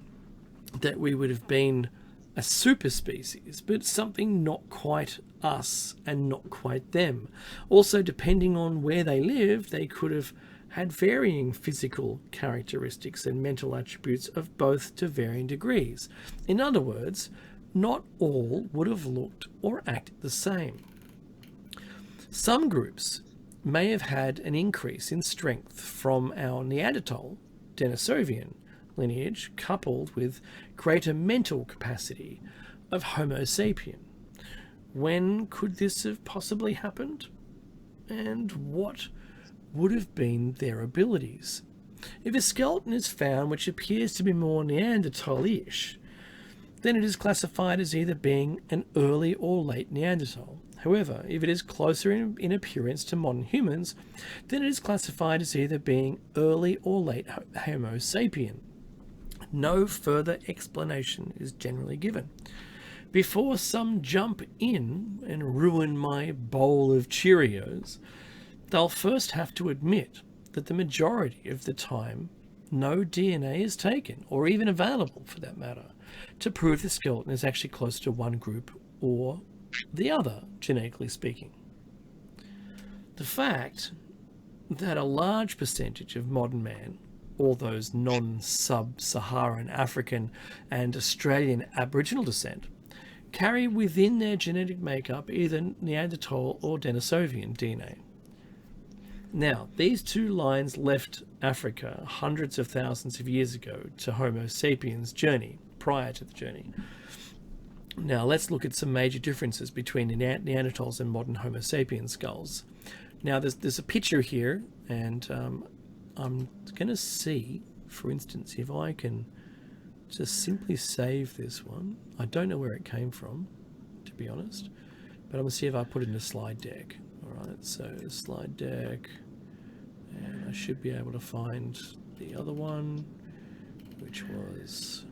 that we would have been a super species, but something not quite us and not quite them. Also, depending on where they lived, they could have had varying physical characteristics and mental attributes of both to varying degrees. In other words, not all would have looked or acted the same. Some groups may have had an increase in strength from our Neanderthal, Denisovian lineage, coupled with greater mental capacity of Homo sapien. When could this have possibly happened? And what would have been their abilities? If a skeleton is found which appears to be more Neanderthal-ish, then it is classified as either being an early or late Neanderthal. However, if it is closer in appearance to modern humans, then it is classified as either being early or late Homo sapien. No further explanation is generally given. Before some jump in and ruin my bowl of Cheerios, they'll first have to admit that the majority of the time no DNA is taken, or even available for that matter, to prove the skeleton is actually close to one group or the other, genetically speaking. The fact that a large percentage of modern man, all those non-sub-Saharan African and Australian Aboriginal descent, carry within their genetic makeup either Neanderthal or Denisovian DNA. Now, these two lines left Africa hundreds of thousands of years ago to Homo sapiens' journey, prior to the journey. Now, let's look at some major differences between Neanderthals and modern Homo sapiens skulls. Now, there's a picture here, and I'm going to see, for instance, if I can just simply save this one. I don't know where it came from, to be honest, but I'm going to see if I put it in a slide deck. Alright, so slide deck, and I should be able to find the other one, which was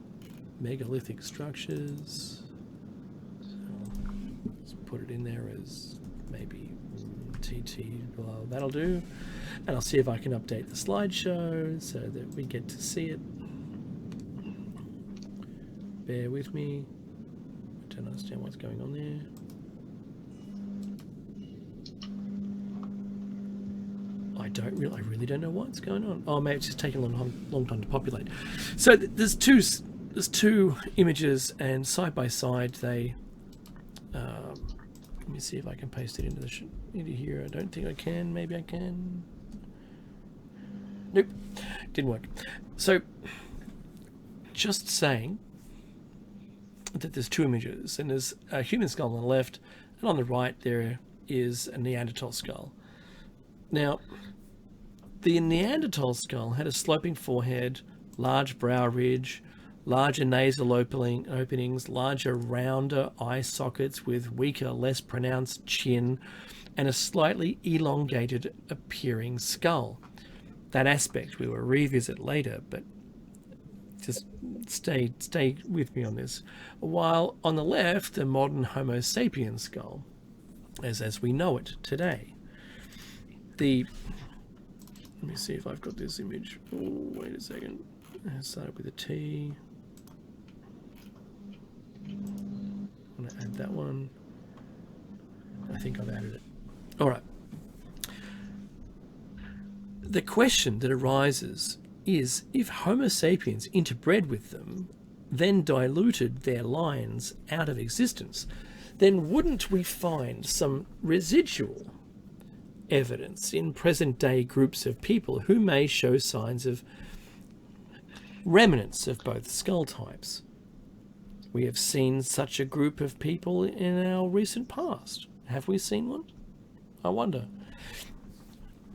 megalithic structures. So let's put it in there as maybe TT, well, that'll do. And I'll see if I can update the slideshow so that we get to see it. Bear with me. I don't understand what's going on there. I really don't know what's going on. Oh, maybe it's just taking a long time to populate. So there's two images, and side by side they. Let me see if I can paste it into here. I don't think I can. Maybe I can. Nope, didn't work. So, just saying that there's two images, and there's a human skull on the left, and on the right there is a Neanderthal skull. Now, the Neanderthal skull had a sloping forehead, large brow ridge, larger nasal openings, larger, rounder eye sockets with weaker, less pronounced chin, and a slightly elongated appearing skull. That aspect we will revisit later, but just stay with me on this. While on the left, the modern Homo sapiens skull, as we know it today. Let me see if I've got this image. Oh, wait a second. Let's start with a T. I'm going to add that one. I think I've added it. All right. The question that arises is, if Homo sapiens interbred with them, then diluted their lines out of existence, then wouldn't we find some residual evidence in present-day groups of people who may show signs of remnants of both skull types? We have seen such a group of people in our recent past. Have we seen one? I wonder.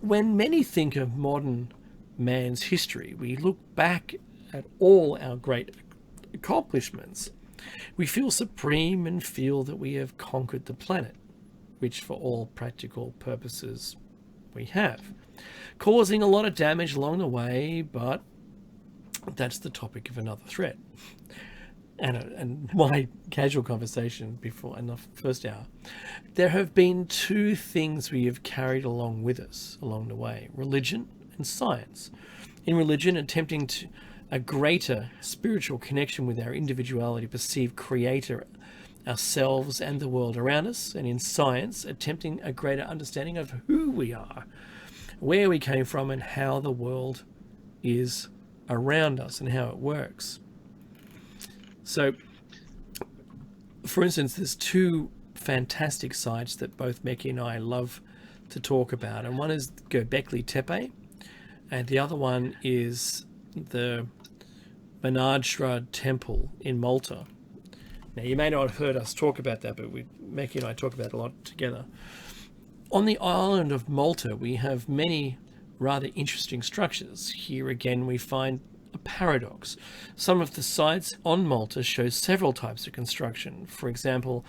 When many think of modern man's history, we look back at all our great accomplishments We feel supreme and feel that we have conquered the planet, which for all practical purposes we have, causing a lot of damage along the way, but that's the topic of another thread. And my casual conversation before in the first hour, there have been two things we have carried along with us along the way: religion and science. In religion, attempting to a greater spiritual connection with our individuality, perceived creator, ourselves and the world around us, and in science, attempting a greater understanding of who we are, where we came from, and how the world is around us and how it works. So, for instance, there's two fantastic sites that both Meki and I love to talk about, and one is Göbekli Tepe, and the other one is the Bernardsrud Temple in Malta. Now, you may not have heard us talk about that, but Meki and I talk about it a lot together. On the island of Malta, we have many rather interesting structures. Here again, we find a paradox. Some of the sites on Malta show several types of construction. For example,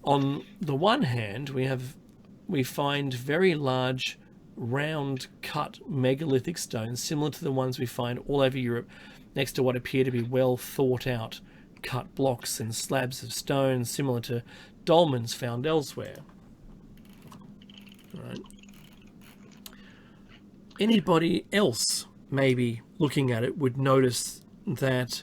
on the one hand, we find very large, round cut megalithic stones, similar to the ones we find all over Europe, next to what appear to be well thought out cut blocks and slabs of stone, similar to dolmens found elsewhere. Right. Anybody else maybe looking at it would notice that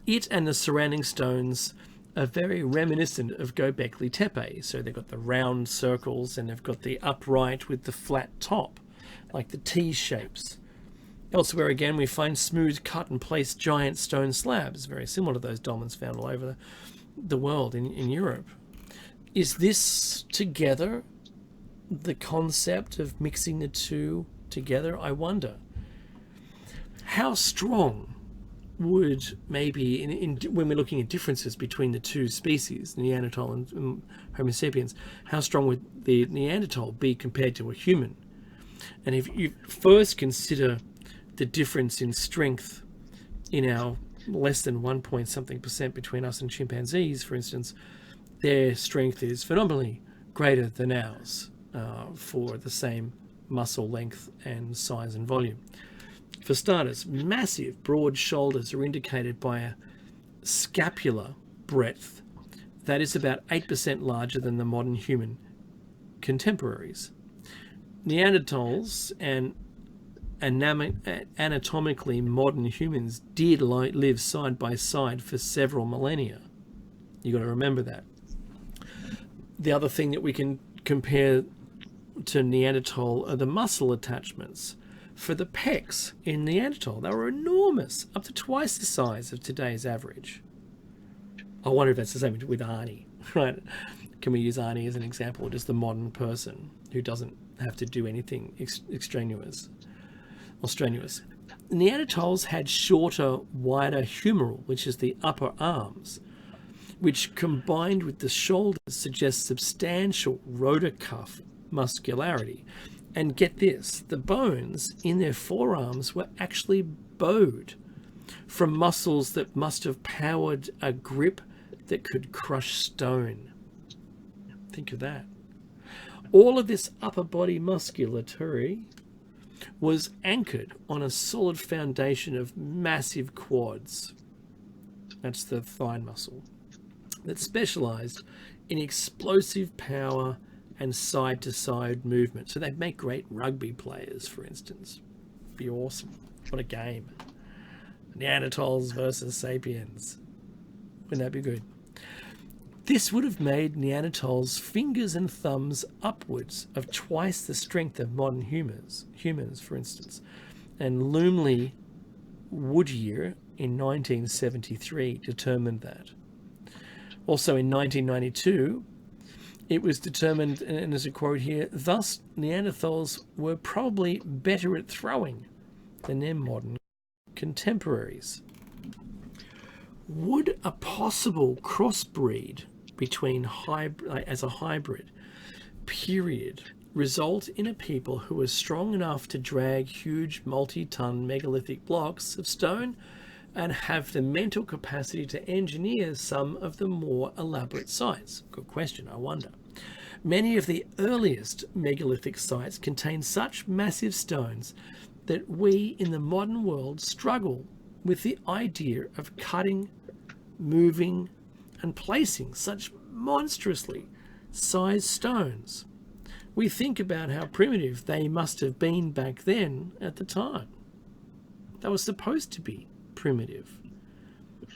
it and the surrounding stones are very reminiscent of Göbekli Tepe. So they've got the round circles and they've got the upright with the flat top, like the T shapes. Elsewhere again, we find smooth cut and placed giant stone slabs, very similar to those dolmens found all over the world in Europe. Is this together the concept of mixing the two together? I wonder. How strong would maybe, when we're looking at differences between the two species, Neanderthal and Homo sapiens, how strong would the Neanderthal be compared to a human? And if you first consider the difference in strength in our less than 1 point something percent between us and chimpanzees, for instance, their strength is phenomenally greater than ours for the same muscle length and size and volume. For starters, massive broad shoulders are indicated by a scapular breadth that is about 8% larger than the modern human contemporaries. Neanderthals and anatomically modern humans did live side by side for several millennia. You got to remember that. The other thing that we can compare to Neanderthal are the muscle attachments. For the pecs in Neanderthal, they were enormous, up to twice the size of today's average. I wonder if that's the same with Arnie, right? Can we use Arnie as an example, just the modern person who doesn't have to do anything extraneous or strenuous? Neanderthals had shorter, wider humeral, which is the upper arms, which combined with the shoulders suggests substantial rotor cuff muscularity. And get this, the bones in their forearms were actually bowed from muscles that must have powered a grip that could crush stone. Think of that. All of this upper body musculature was anchored on a solid foundation of massive quads. That's the thigh muscle that specialized in explosive power and side-to-side movement. So they'd make great rugby players, for instance. Be awesome. What a game. Neanderthals versus sapiens. Wouldn't that be good? This would have made Neanderthals' fingers and thumbs upwards of twice the strength of modern humans, for instance. And Lumley Woodyear in 1973 determined that. Also in 1992, it was determined, and there's a quote here, thus Neanderthals were probably better at throwing than their modern contemporaries. Would a possible crossbreed between as a hybrid period result in a people who are strong enough to drag huge multi-ton megalithic blocks of stone and have the mental capacity to engineer some of the more elaborate sites? Good question, I wonder. Many of the earliest megalithic sites contain such massive stones that we in the modern world struggle with the idea of cutting, moving, and placing such monstrously sized stones. We think about how primitive they must have been back then at the time. They were supposed to be primitive.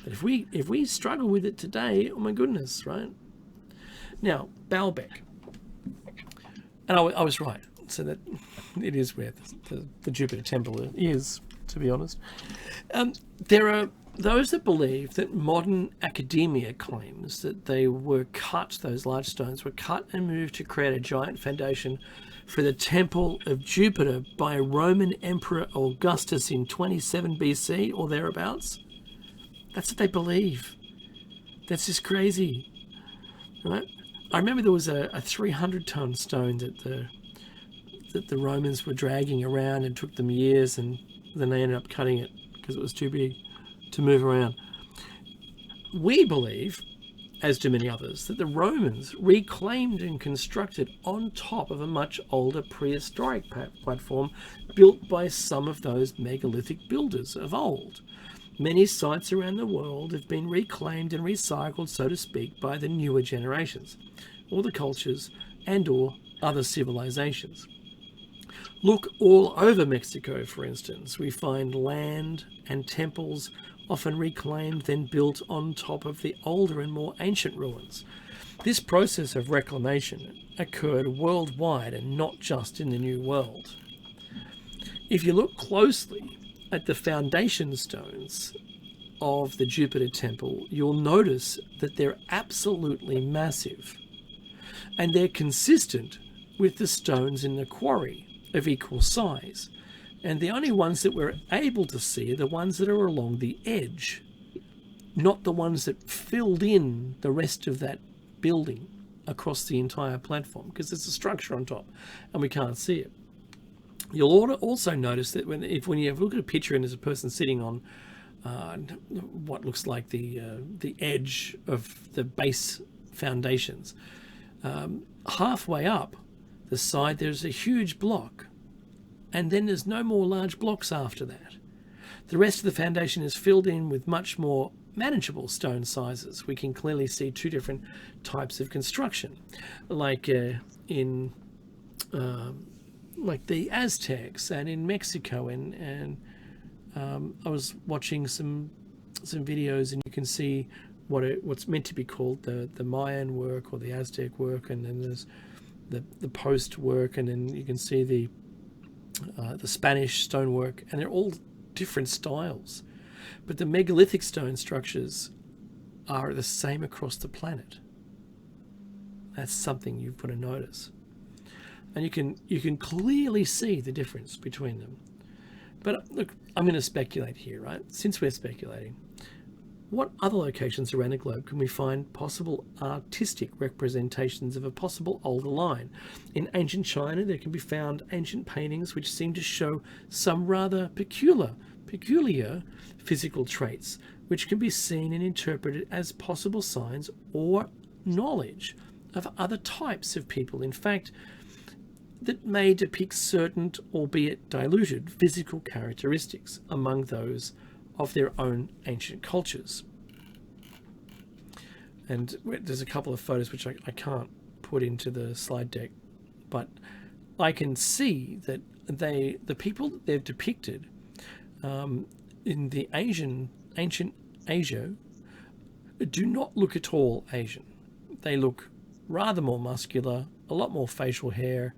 But if we struggle with it today, oh my goodness, right? Now, Baalbek. And I was right. So that it is where the Jupiter temple is, to be honest. There are those that believe that modern academia claims that they were cut, those large stones were cut and moved to create a giant foundation for the Temple of Jupiter by Roman Emperor Augustus in 27 BC or thereabouts. That's what they believe. That's just crazy, right? I remember there was a 300-ton stone that the Romans were dragging around and took them years, and then they ended up cutting it because it was too big to move around. We believe, as do many others, that the Romans reclaimed and constructed on top of a much older prehistoric platform built by some of those megalithic builders of old. Many sites around the world have been reclaimed and recycled, so to speak, by the newer generations, or the cultures and or other civilizations. Look all over Mexico, for instance. We find land and temples often reclaimed, then built on top of the older and more ancient ruins. This process of reclamation occurred worldwide and not just in the New World. If you look closely at the foundation stones of the Jupiter temple, you'll notice that they're absolutely massive, and they're consistent with the stones in the quarry of equal size. And the only ones that we're able to see are the ones that are along the edge, not the ones that filled in the rest of that building across the entire platform, because there's a structure on top and we can't see it. You'll also notice that when you look at a picture and there's a person sitting on what looks like the edge of the base foundations, halfway up the side there's a huge block, and then there's no more large blocks after that. The rest of the foundation is filled in with much more manageable stone sizes. We can clearly see two different types of construction, like in the Aztecs and in Mexico, and I was watching some videos, and you can see what's meant to be called the Mayan work or the Aztec work, and then there's the post work, and then you can see the Spanish stonework, and they're all different styles. But the megalithic stone structures are the same across the planet. That's something you've got to notice. And you can clearly see the difference between them. But look, I'm going to speculate here, right? Since we're speculating, what other locations around the globe can we find possible artistic representations of a possible older line? In ancient China, there can be found ancient paintings which seem to show some rather peculiar physical traits, which can be seen and interpreted as possible signs or knowledge of other types of people. In fact, that may depict certain, albeit diluted, physical characteristics among those of their own ancient cultures. And there's a couple of photos which I can't put into the slide deck, but I can see that the people that they've depicted in the ancient Asia do not look at all Asian. They look rather more muscular, a lot more facial hair,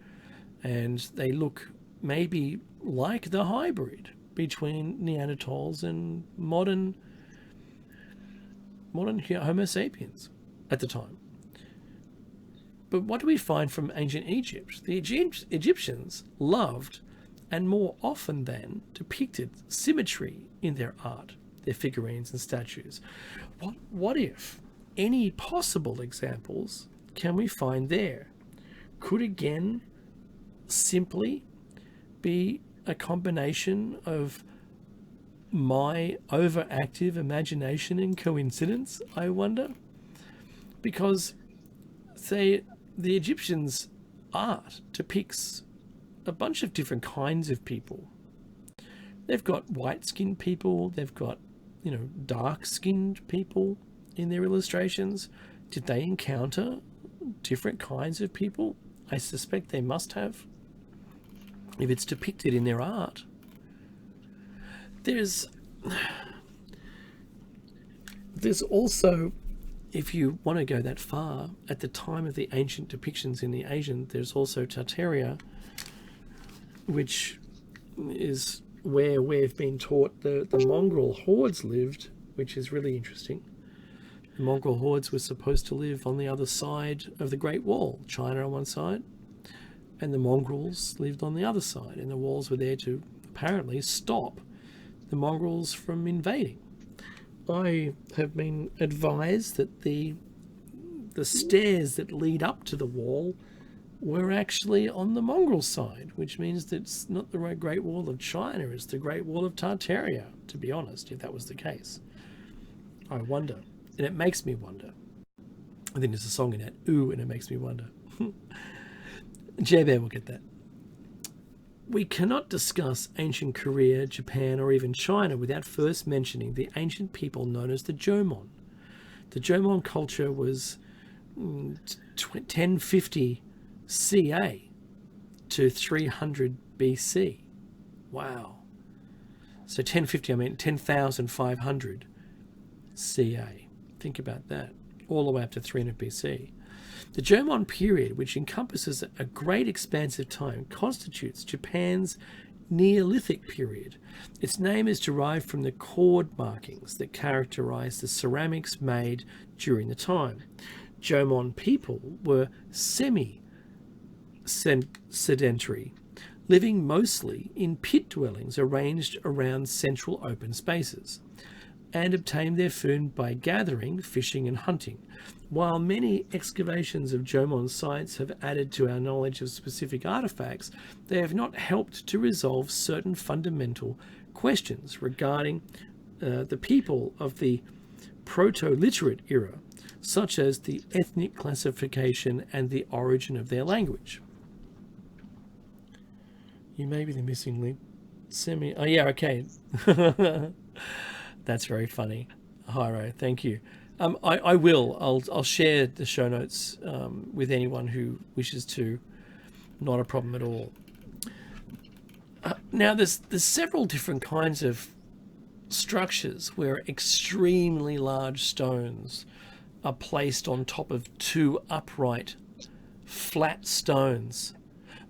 and they look maybe like the hybrid between Neanderthals and modern Homo sapiens at the time. But what do we find from ancient Egypt? The Egyptians loved, and more often than depicted, symmetry in their art, their figurines and statues. What if any possible examples can we find there? Could again simply be a combination of my overactive imagination and coincidence, I wonder? Because, say, the Egyptians' art depicts a bunch of different kinds of people. They've got white-skinned people, they've got, dark-skinned people in their illustrations. Did they encounter different kinds of people? I suspect they must have, if it's depicted in their art. There's also, if you want to go that far, at the time of the ancient depictions in the Asian, there's also Tartaria, which is where we've been taught the mongrel hordes lived, which is really interesting. The mongrel hordes were supposed to live on the other side of the Great Wall, China on one side, and the mongrels lived on the other side, and the walls were there to apparently stop the mongrels from invading. I have been advised that the stairs that lead up to the wall were actually on the mongrel side, which means that it's not the Great Wall of China, it's the Great Wall of Tartaria, to be honest, if that was the case. I wonder. And it makes me wonder. I think there's a song in that, ooh, and it makes me wonder. J-Bear will get that. We cannot discuss ancient Korea, Japan, or even China without first mentioning the ancient people known as the Jomon. The Jomon culture was 1050 CA to 300 BC. Wow. So 1050, I mean 10,500 CA. Think about that. All the way up to 300 BC. The Jomon period, which encompasses a great expanse of time, constitutes Japan's Neolithic period. Its name is derived from the cord markings that characterize the ceramics made during the time. Jomon people were semi-sedentary, living mostly in pit dwellings arranged around central open spaces, and obtained their food by gathering, fishing, and hunting. While many excavations of Jomon sites have added to our knowledge of specific artifacts, they have not helped to resolve certain fundamental questions regarding the people of the Proto-Literate era, such as the ethnic classification and the origin of their language. You may be the missing link. Oh yeah, okay. That's very funny. Hyro, thank you. I will. I'll share the show notes with anyone who wishes to. Not a problem at all. Now, there's several different kinds of structures where extremely large stones are placed on top of two upright, flat stones,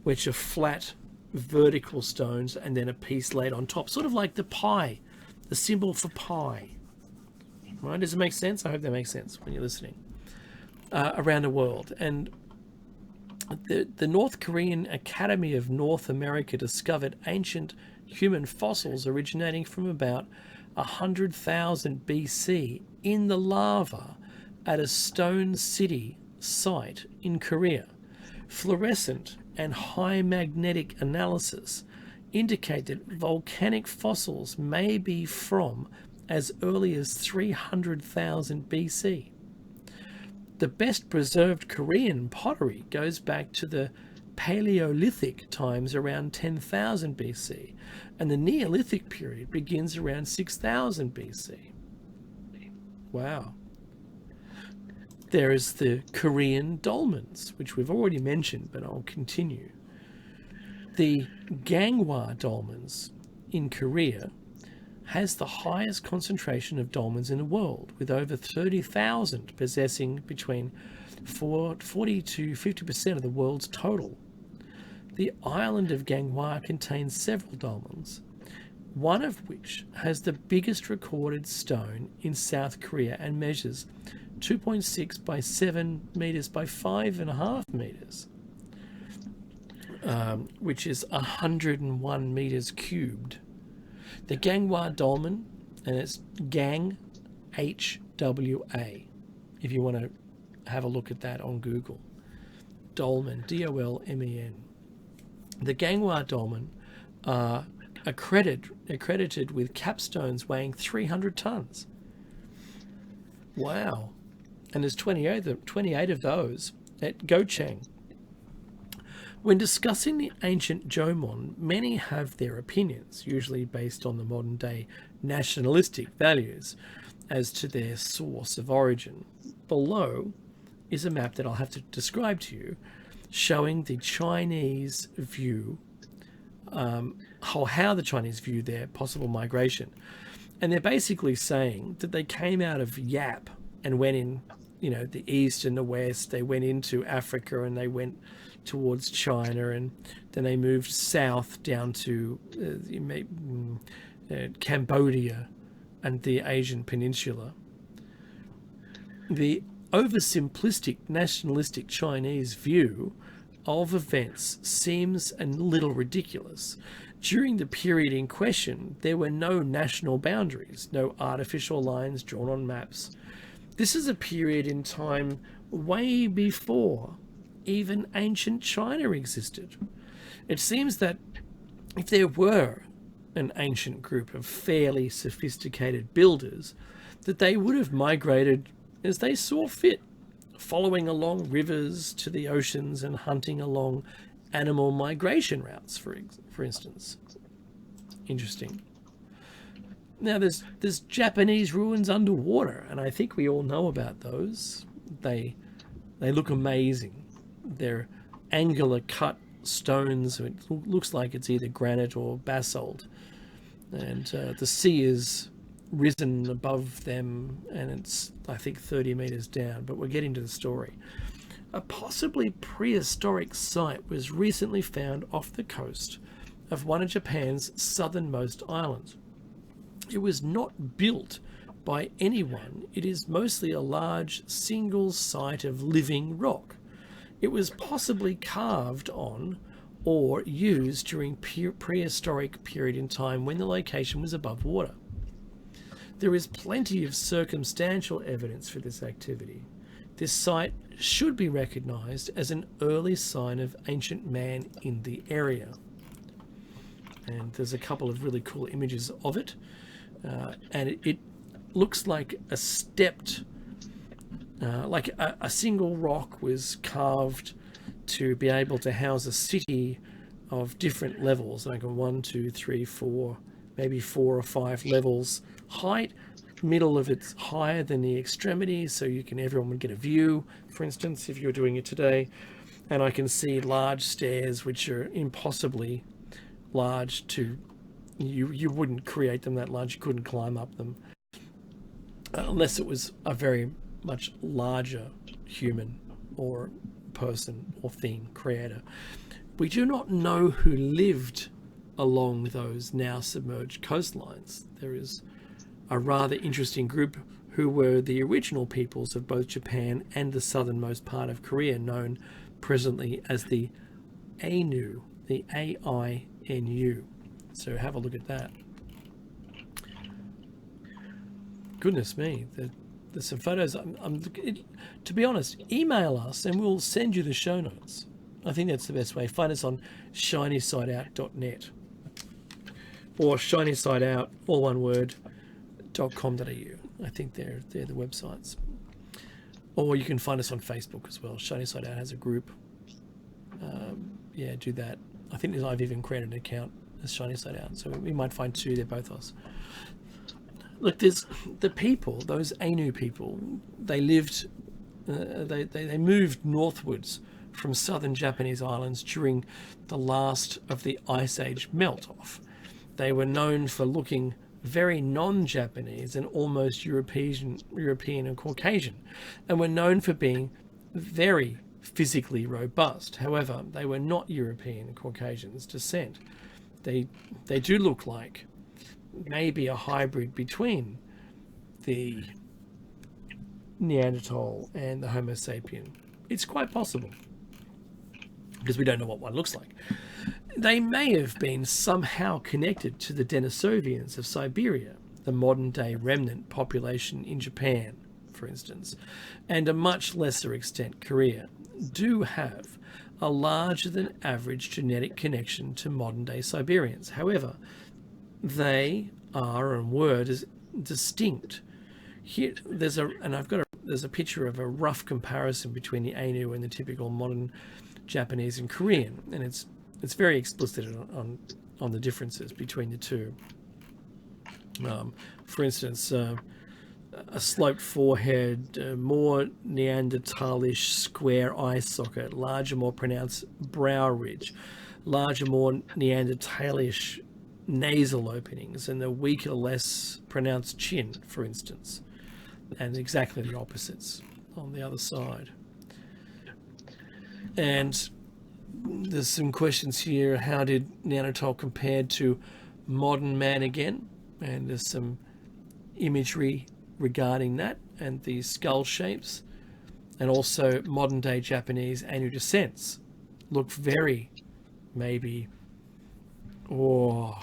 which are flat, vertical stones, and then a piece laid on top, sort of like the pi, the symbol for pi. Right? Does it make sense? I hope that makes sense when you're listening. Around the world. And the North Korean Academy of North America discovered ancient human fossils originating from about 100,000 BC in the lava at a stone city site in Korea. Fluorescent and high magnetic analysis indicate that volcanic fossils may be from as early as 300,000 BC. The best preserved Korean pottery goes back to the Paleolithic times around 10,000 BC, and the Neolithic period begins around 6,000 BC. Wow. There is the Korean dolmens, which we've already mentioned, but I'll continue. The Ganghwa dolmens in Korea has the highest concentration of dolmens in the world, with over 30,000 possessing between 40 to 50% of the world's total. The island of Ganghwa contains several dolmens, one of which has the biggest recorded stone in South Korea and measures 2.6 by 7 meters by 5.5 meters, which is 101 meters cubed. The Ganghwa dolmen, and it's Gang HWA, if you want to have a look at that on Google. Dolmen, D-O-L-M-E-N. The Ganghwa dolmen are accredited with capstones weighing 300 tons. Wow. And there's 28 of those at Gochang. When discussing the ancient Jomon, many have their opinions, usually based on the modern day nationalistic values, as to their source of origin. Below is a map that I'll have to describe to you, showing the Chinese view, how the Chinese view their possible migration. And they're basically saying that they came out of Yap and went in, the east and the west. They went into Africa and they went towards China, and then they moved south down to Cambodia and the Asian Peninsula. The oversimplistic nationalistic Chinese view of events seems a little ridiculous. During the period in question, there were no national boundaries, no artificial lines drawn on maps. This is a period in time way before even ancient China existed. It seems that if there were an ancient group of fairly sophisticated builders, that they would have migrated as they saw fit, following along rivers to the oceans and hunting along animal migration routes, for instance. Interesting. Now, there's Japanese ruins underwater, and I think we all know about those. They look amazing. They're angular cut stones. It looks like it's either granite or basalt. And the sea is risen above them, and it's, I think, 30 meters down. But we're getting to the story. A possibly prehistoric site was recently found off the coast of one of Japan's southernmost islands. It was not built by anyone. It is mostly a large single site of living rock. It was possibly carved on or used during prehistoric period in time when the location was above water. There is plenty of circumstantial evidence for this activity. This site should be recognized as an early sign of ancient man in the area. And there's a couple of really cool images of it. And it looks like a stepped, like a single rock was carved to be able to house a city of different levels, like a 1, 2, 3, 4, maybe 4 or 5 levels height. Middle of it's higher than the extremities, so everyone would get a view, for instance, if you're doing it today. And I can see large stairs which are impossibly large to you wouldn't create them that large. You couldn't climb up them unless it was a very much larger human or person or thing, creator. We do not know who lived along those now submerged coastlines. There is a rather interesting group who were the original peoples of both Japan and the southernmost part of Korea, known presently as the Ainu, the A-I-N-U. So have a look at that. Goodness me, there's some photos. To be honest, email us and we'll send you the show notes. I think that's the best way. Find us on shinysideout.net or shinysideout, all one word, .com.au. I think they're the websites. Or you can find us on Facebook as well. Shiny Side Out has a group. Do that. I think I've even created an account as Shiny Side Out, so we might find two. They're both us. Look, there's the people, those Ainu people. They lived. They moved northwards from southern Japanese islands during the last of the Ice Age melt-off. They were known for looking very non-Japanese and almost European and Caucasian, and were known for being very physically robust. However, they were not European and Caucasians descent. They do look like maybe a hybrid between the Neanderthal and the Homo sapien. It's quite possible, because we don't know what one looks like. They may have been somehow connected to the Denisovians of Siberia, the modern-day remnant population in Japan, for instance, and a much lesser extent Korea, do have a larger than average genetic connection to modern-day Siberians. However, they are and were distinct. Here, there's a picture of a rough comparison between the Ainu and the typical modern Japanese and Korean, and it's very explicit on the differences between the two. For instance, a sloped forehead, more Neanderthalish square eye socket, larger, more pronounced brow ridge, larger, more Neanderthalish nasal openings, and the weaker, less pronounced chin, for instance, and exactly the opposites on the other side. And there's some questions here. How did Neanderthal compare to modern man again? And there's some imagery regarding that and the skull shapes. And also modern day Japanese Ainu descents look very, maybe, or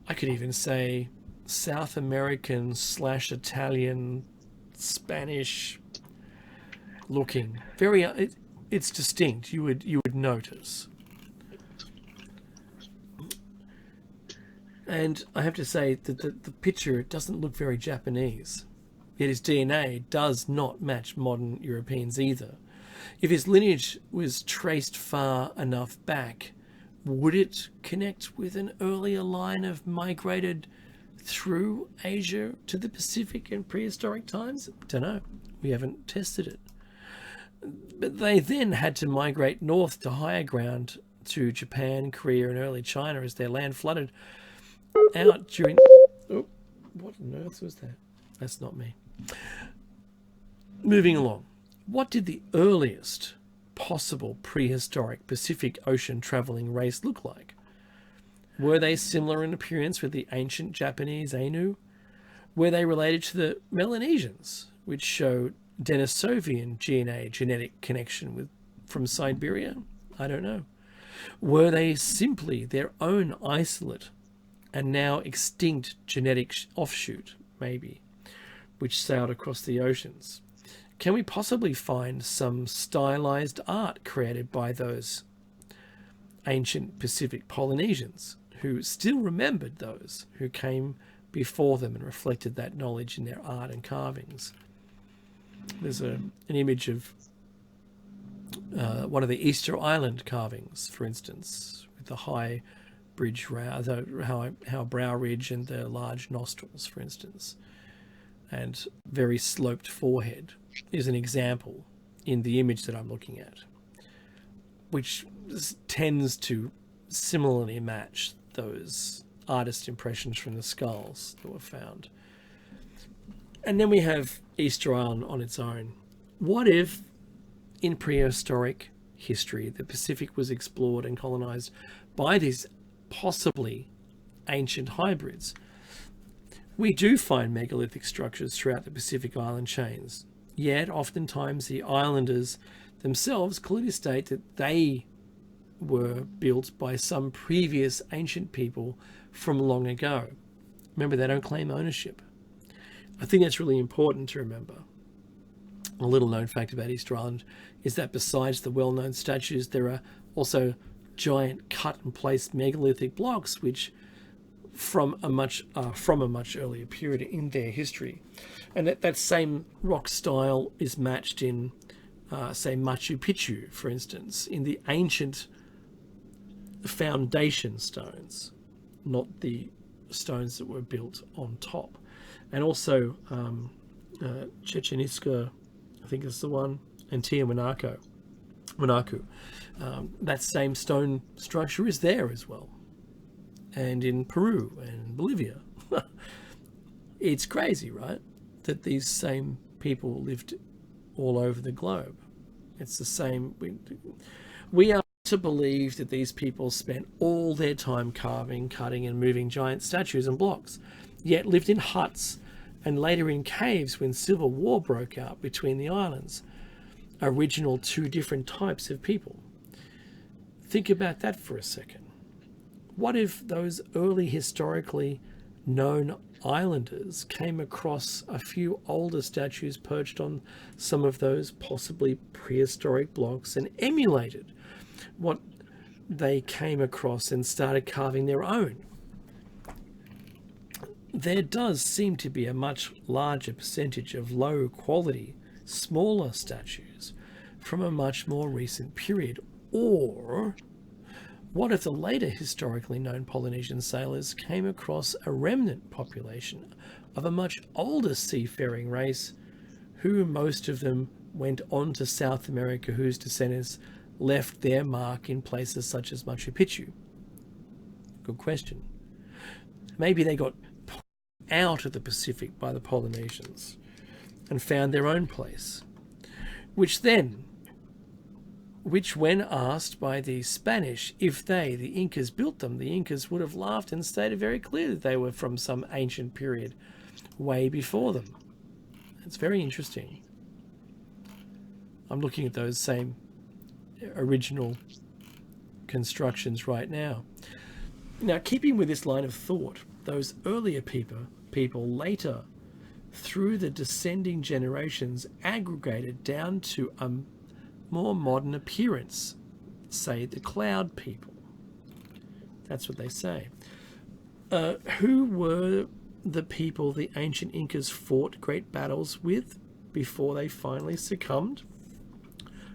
I could even say South American / Italian, Spanish looking. Very, it's distinct. You would notice. And I have to say that the picture doesn't look very Japanese. Yet his DNA does not match modern Europeans either. If his lineage was traced far enough back, would it connect with an earlier line of migrated through Asia to the Pacific in prehistoric times? Don't know. We haven't tested it. But they then had to migrate north to higher ground to Japan, Korea, and early China as their land flooded out during... Oh, what on earth was that? That's not me. Moving along. What did the earliest possible prehistoric Pacific Ocean traveling race look like? Were they similar in appearance with the ancient Japanese Ainu? Were they related to the Melanesians, which show Denisovian DNA genetic connection from Siberia? I don't know. Were they simply their own isolate and now extinct genetic offshoot, maybe, which sailed across the oceans? Can we possibly find some stylized art created by those ancient Pacific Polynesians who still remembered those who came before them and reflected that knowledge in their art and carvings? There's an image of one of the Easter Island carvings, for instance, with the high bridge, how brow ridge and the large nostrils, for instance, and very sloped forehead is an example in the image that I'm looking at, which tends to similarly match those artist impressions from the skulls that were found. And then we have Easter Island on its own. What if in prehistoric history the Pacific was explored and colonized by these possibly ancient hybrids? We do find megalithic structures throughout the Pacific island chains, yet oftentimes the islanders themselves clearly state that they were built by some previous ancient people from long ago. Remember, they don't claim ownership. I think that's really important to remember. A little known fact about Easter Island is that besides the well-known statues, there are also giant cut and placed megalithic blocks which from a much earlier period in their history. And that same rock style is matched in say Machu Picchu, for instance, in the ancient foundation stones, not the stones that were built on top. And also Chichen Itza, I think is the one, and Tiahuanaco. That same stone structure is there as well. And in Peru and Bolivia. It's crazy, right? That these same people lived all over the globe. It's the same. We are to believe that these people spent all their time carving, cutting, and moving giant statues and blocks, yet lived in huts and later in caves when civil war broke out between the islands. Original two different types of people. Think about that for a second. What if those early historically known islanders came across a few older statues perched on some of those possibly prehistoric blocks and emulated what they came across and started carving their own? there does seem to be a much larger percentage of low quality, smaller statues from a much more recent period. Or what if the later historically known Polynesian sailors came across a remnant population of a much older seafaring race, who most of them went on to South America, whose descendants left their mark in places such as Machu Picchu? Good question. Maybe they got out of the Pacific by the Polynesians and found their own place, which when asked by the Spanish if they, the Incas, built them, the Incas would have laughed and stated very clearly that they were from some ancient period way before them. It's very interesting. I'm looking at those same original constructions right now. Now, keeping with this line of thought, those earlier people later, through the descending generations, aggregated down to a more modern appearance, say the cloud people. That's what they say. Who were the people the ancient Incas fought great battles with before they finally succumbed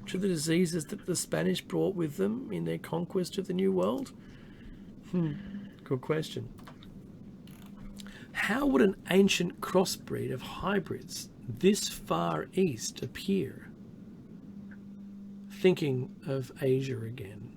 to the diseases that the Spanish brought with them in their conquest of the New World? Good question. How would an ancient crossbreed of hybrids this far east appear? Thinking of Asia again.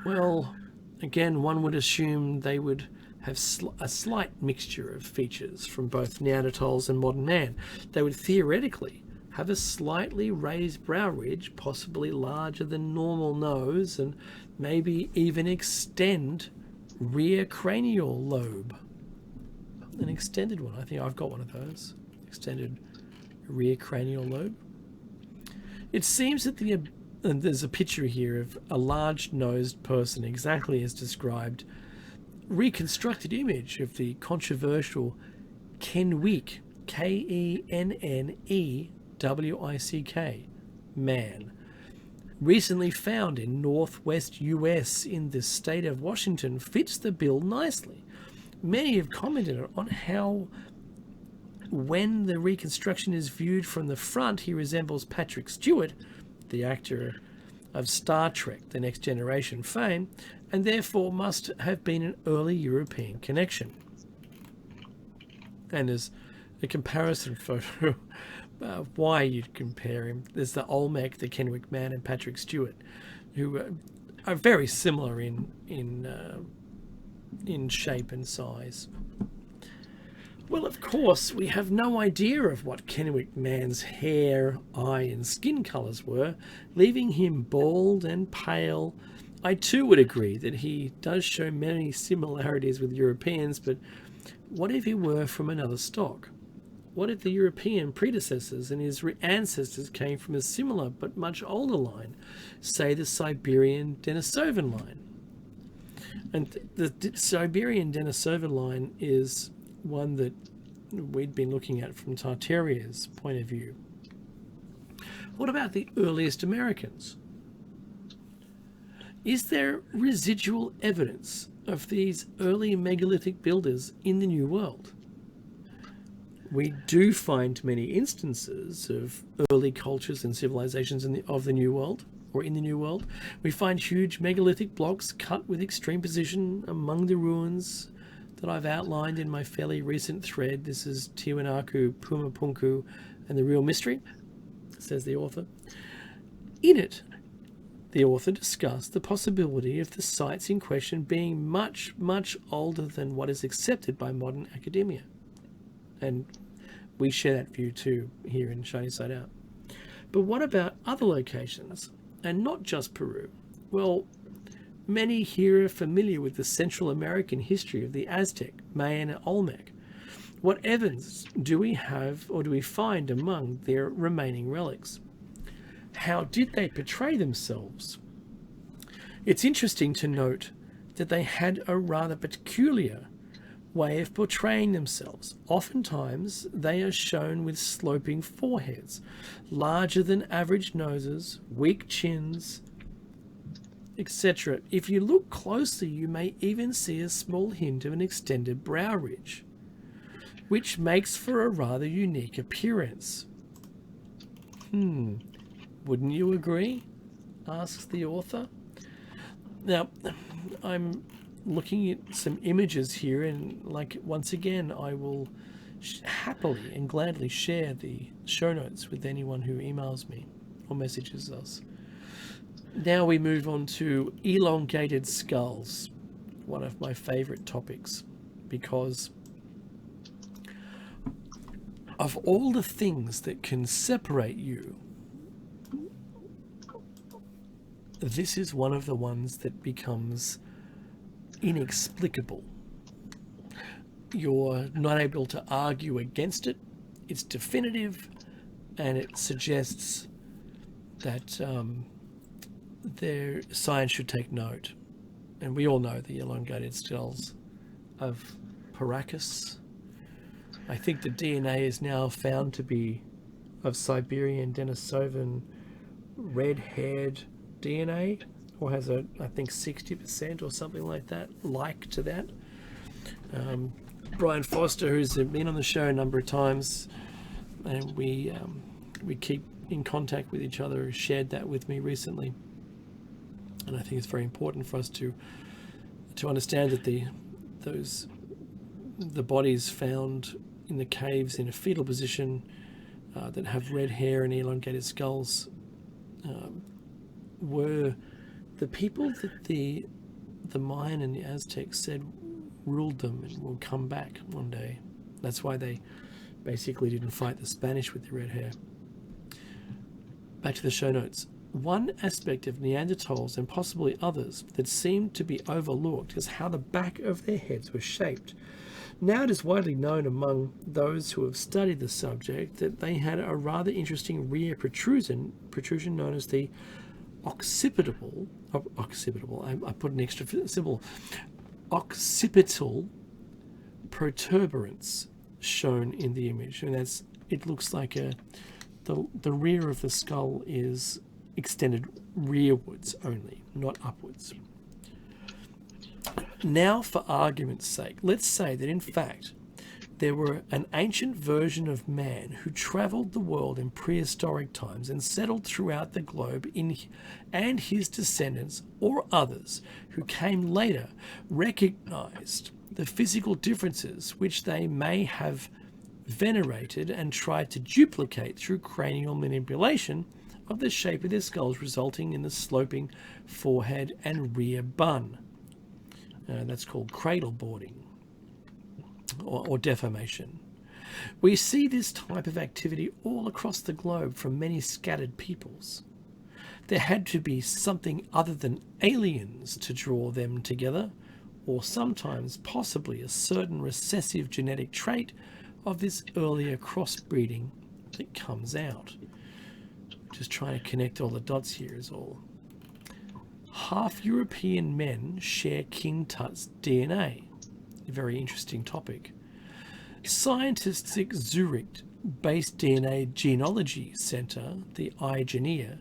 Well, again, one would assume they would have a slight mixture of features from both Neanderthals and modern man. They would theoretically have a slightly raised brow ridge, possibly larger than normal nose, and maybe even extend rear cranial lobe. An extended one. I think I've got one of those. Extended rear cranial lobe. It seems that there's a picture here of a large-nosed person, exactly as described, reconstructed image of the controversial Kennewick, Kennewick, man, recently found in northwest US in the state of Washington, fits the bill nicely. Many have commented on how, when the reconstruction is viewed from the front, he resembles Patrick Stewart, the actor of Star Trek: The Next Generation fame, and therefore must have been an early European connection. And there's a comparison photo. Why you'd compare him? There's the Olmec, the Kennewick man, and Patrick Stewart, who are very similar in shape and size. Well, of course, we have no idea of what Kennewick man's hair, eye, and skin colours were, leaving him bald and pale. I too would agree that he does show many similarities with Europeans, but what if he were from another stock? What if the European predecessors and his ancestors came from a similar but much older line, say the Siberian Denisovan line? And the Siberian Denisovan line is one that we'd been looking at from Tartaria's point of view. What about the earliest Americans? Is there residual evidence of these early megalithic builders in the New World? We do find many instances of early cultures and civilizations of the New World, or in the New World. We find huge megalithic blocks cut with extreme precision among the ruins that I've outlined in my fairly recent thread. This is Tiwanaku, Pumapunku, and the Real Mystery, says the author. In it, the author discussed the possibility of the sites in question being much, much older than what is accepted by modern academia. And we share that view too here in Shiny Side Out. But what about other locations, and not just Peru? Well, many here are familiar with the Central American history of the Aztec, Mayan, and Olmec. What evidence do we have, or do we find among their remaining relics? How did they portray themselves? It's interesting to note that they had a rather peculiar way of portraying themselves. Oftentimes, they are shown with sloping foreheads, larger than average noses, weak chins, etc. If you look closely, you may even see a small hint of an extended brow ridge, which makes for a rather unique appearance. Wouldn't you agree? Asks the author. Now, I'm looking at some images here, and once again, I will happily and gladly share the show notes with anyone who emails me or messages us. Now we move on to elongated skulls, one of my favorite topics, because of all the things that can separate you, this is one of the ones that becomes inexplicable. You're not able to argue against it. It's definitive, and it suggests that science should take note. And we all know the elongated skulls of Paracas. I think the DNA is now found to be of Siberian Denisovan red-haired DNA, or has I think 60% or something like that, to that. Brian Foster, who's been on the show a number of times, and we keep in contact with each other, shared that with me recently. And I think it's very important for us to understand that the bodies found in the caves in a fetal position that have red hair and elongated skulls were the people that the Mayan and the Aztecs said ruled them and will come back one day. That's why they basically didn't fight the Spanish with their red hair. Back to the show notes. One aspect of Neanderthals, and possibly others, that seemed to be overlooked is how the back of their heads was shaped. Now it is widely known among those who have studied the subject that they had a rather interesting rear protrusion known as the occipital. I put an extra symbol. Occipital protuberance shown in the image, and it looks like the rear of the skull is extended rearwards only, not upwards. Now, for argument's sake, let's say that in fact there were an ancient version of man who travelled the world in prehistoric times and settled throughout the globe, and his descendants or others who came later recognised the physical differences which they may have venerated and tried to duplicate through cranial manipulation of the shape of their skulls, resulting in the sloping forehead and rear bun. That's called cradle boarding or deformation. We see this type of activity all across the globe from many scattered peoples. There had to be something other than aliens to draw them together, or sometimes possibly a certain recessive genetic trait of this earlier crossbreeding that comes out. Just trying to connect all the dots here is all. Half European men share King Tut's DNA. A very interesting topic. Scientists at Zurich-based DNA Genealogy Centre, the iGenea,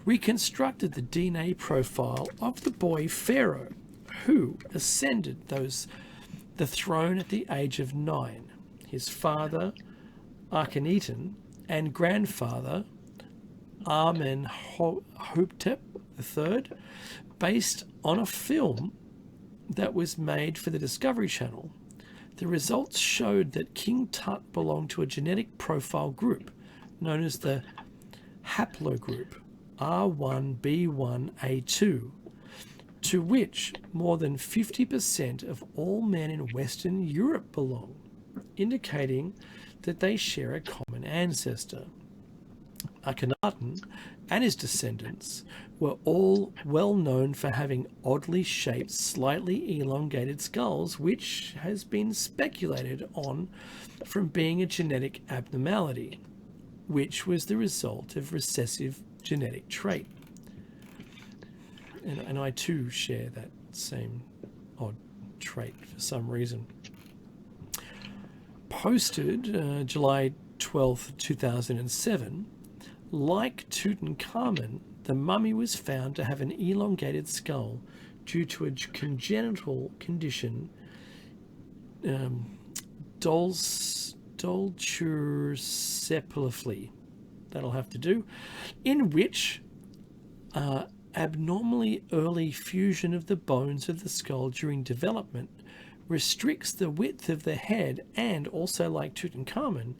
reconstructed the DNA profile of the boy Pharaoh, who ascended the throne at the age of 9. His father, Akhenaten, and grandfather, Amenhotep III, based on a film that was made for the Discovery Channel. The results showed that King Tut belonged to a genetic profile group known as the haplogroup R1b1a2, to which more than 50% of all men in Western Europe belong, indicating that they share a common ancestor. Akhenaten and his descendants were all well known for having oddly shaped, slightly elongated skulls, which has been speculated on from being a genetic abnormality, which was the result of recessive genetic trait. And I too share that same odd trait for some reason. Posted July 12th, 2007, Like Tutankhamun, the mummy was found to have an elongated skull due to a congenital condition, dolichocephaly, that'll have to do, in which abnormally early fusion of the bones of the skull during development restricts the width of the head, and also like Tutankhamun,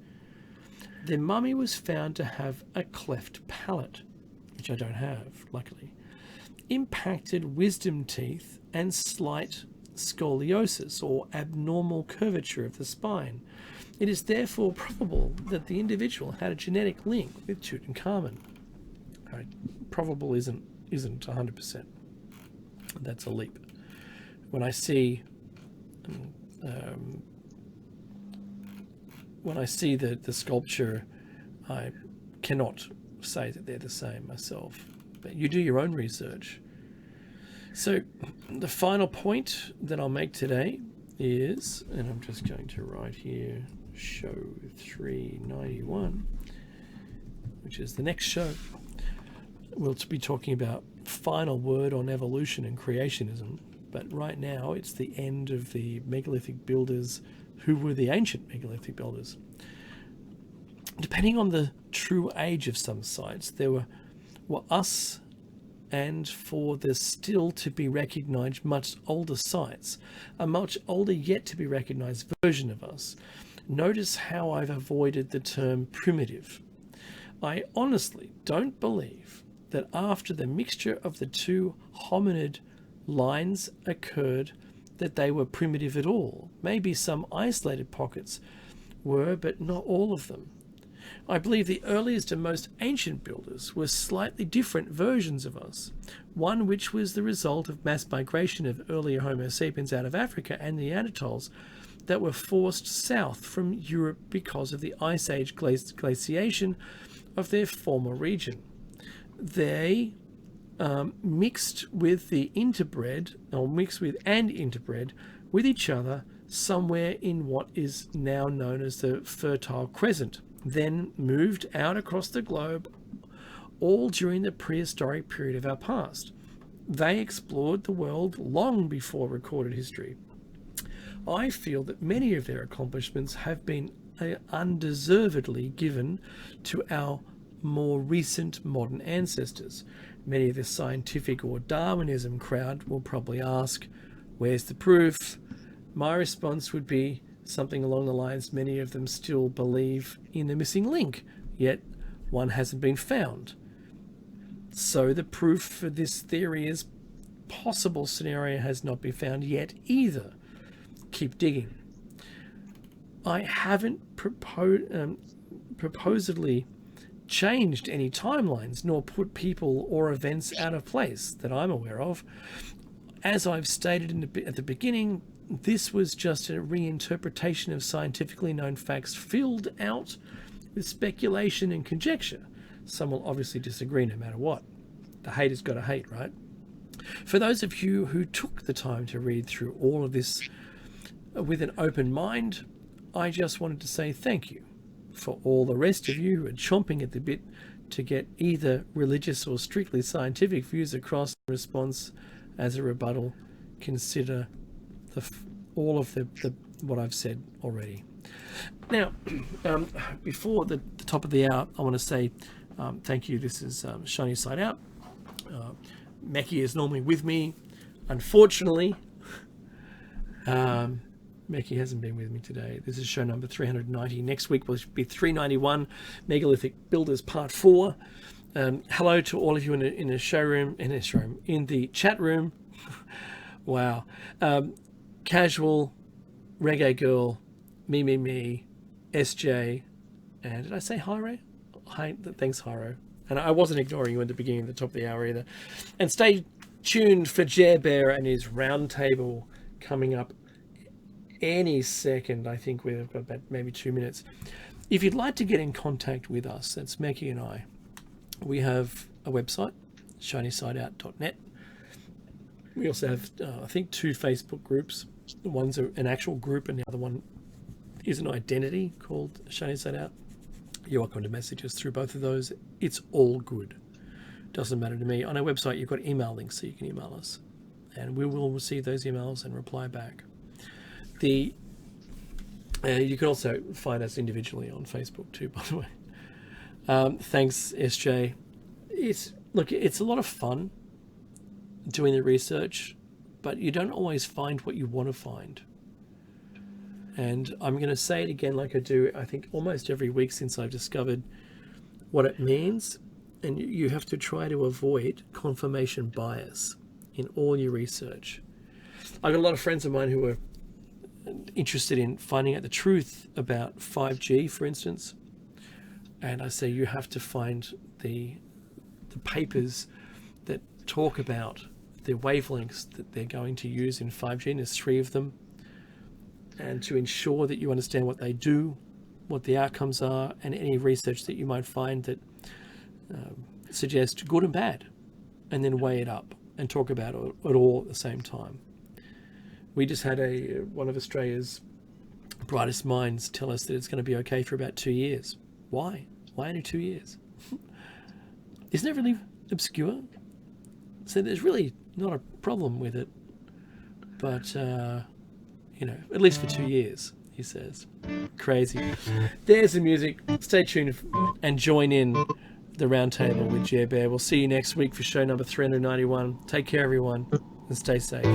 the mummy was found to have a cleft palate, which I don't have, luckily, impacted wisdom teeth, and slight scoliosis or abnormal curvature of the spine. It is therefore probable that the individual had a genetic link with Tutankhamun. Probable isn't 100%. That's a leap. When I see the sculpture, I cannot say that they're the same myself. But you do your own research. So the final point that I'll make today is, and I'm just going to write here, show 391, which is the next show. We'll be talking about final word on evolution and creationism, but right now it's the end of the megalithic builders who were the ancient megalithic builders. Depending on the true age of some sites, there were us, and for the still to be recognized much older sites, a much older yet to be recognized version of us. Notice how I've avoided the term primitive. I honestly don't believe that after the mixture of the two hominid lines occurred that they were primitive at all. Maybe some isolated pockets were, but not all of them. I believe the earliest and most ancient builders were slightly different versions of us, one which was the result of mass migration of earlier Homo sapiens out of Africa and the Neanderthals that were forced south from Europe because of the Ice Age glaciation of their former region. They mixed with and interbred with each other somewhere in what is now known as the Fertile Crescent, then moved out across the globe, all during the prehistoric period of our past. They explored the world long before recorded history. I feel that many of their accomplishments have been undeservedly given to our more recent modern ancestors. Many of the scientific or Darwinism crowd will probably ask, where's the proof? My response would be something along the lines, many of them still believe in the missing link, yet one hasn't been found. So the proof for this theory is possible scenario has not been found yet either. Keep digging. I haven't proposedly changed any timelines nor put people or events out of place that I'm aware of. As I've stated at the beginning, this was just a reinterpretation of scientifically known facts filled out with speculation and conjecture. Some will obviously disagree no matter what. The hater's got to hate, right? For those of you who took the time to read through all of this with an open mind, I just wanted to say thank you. For all the rest of you who are chomping at the bit to get either religious or strictly scientific views across in response as a rebuttal, consider all of the what I've said already. Now, before the top of the hour, I want to say thank you. This is Shiny Side Out. Meki is normally with me. Unfortunately, Meki hasn't been with me today. This is show number 390. Next week will be 391, Megalithic Builders Part 4. Hello to all of you in the chat room. Wow. Casual, Reggae Girl, me, SJ, and did I say Hyro? Hi, thanks, Hyro. And I wasn't ignoring you at the beginning of the top of the hour either. And stay tuned for Jer Bear and his roundtable coming up any second. I think we've got about maybe 2 minutes. If you'd like to get in contact with us, that's Meki and I. We have a website, shinysideout.net. We also have, I think, 2 Facebook groups. One's an actual group and the other one is an identity called Shiny Side Out. you're welcome to message us through both of those. It's all good. Doesn't matter to me. On our website, you've got email links, so you can email us, and we will receive those emails and reply back. You can also find us individually on Facebook too, by the way. Thanks, SJ. It's a lot of fun doing the research, but you don't always find what you want to find. And I'm going to say it again, like I do, I think, almost every week since I've discovered what it means. And you have to try to avoid confirmation bias in all your research. I've got a lot of friends of mine who are interested in finding out the truth about 5G, for instance. And I say you have to find the papers that talk about the wavelengths that they're going to use in 5G, and there's 3 of them. And to ensure that you understand what they do, what the outcomes are, and any research that you might find that suggests good and bad, and then weigh it up and talk about it all at the same time. We just had one of Australia's brightest minds tell us that it's going to be okay for about 2 years. Why? Why only 2 years? Isn't it really obscure? So there's really not a problem with it, but at least for 2 years, he says. Crazy. There's the music. Stay tuned and join in the roundtable with Jer Bear. We'll see you next week for show number 391. Take care, everyone, and stay safe.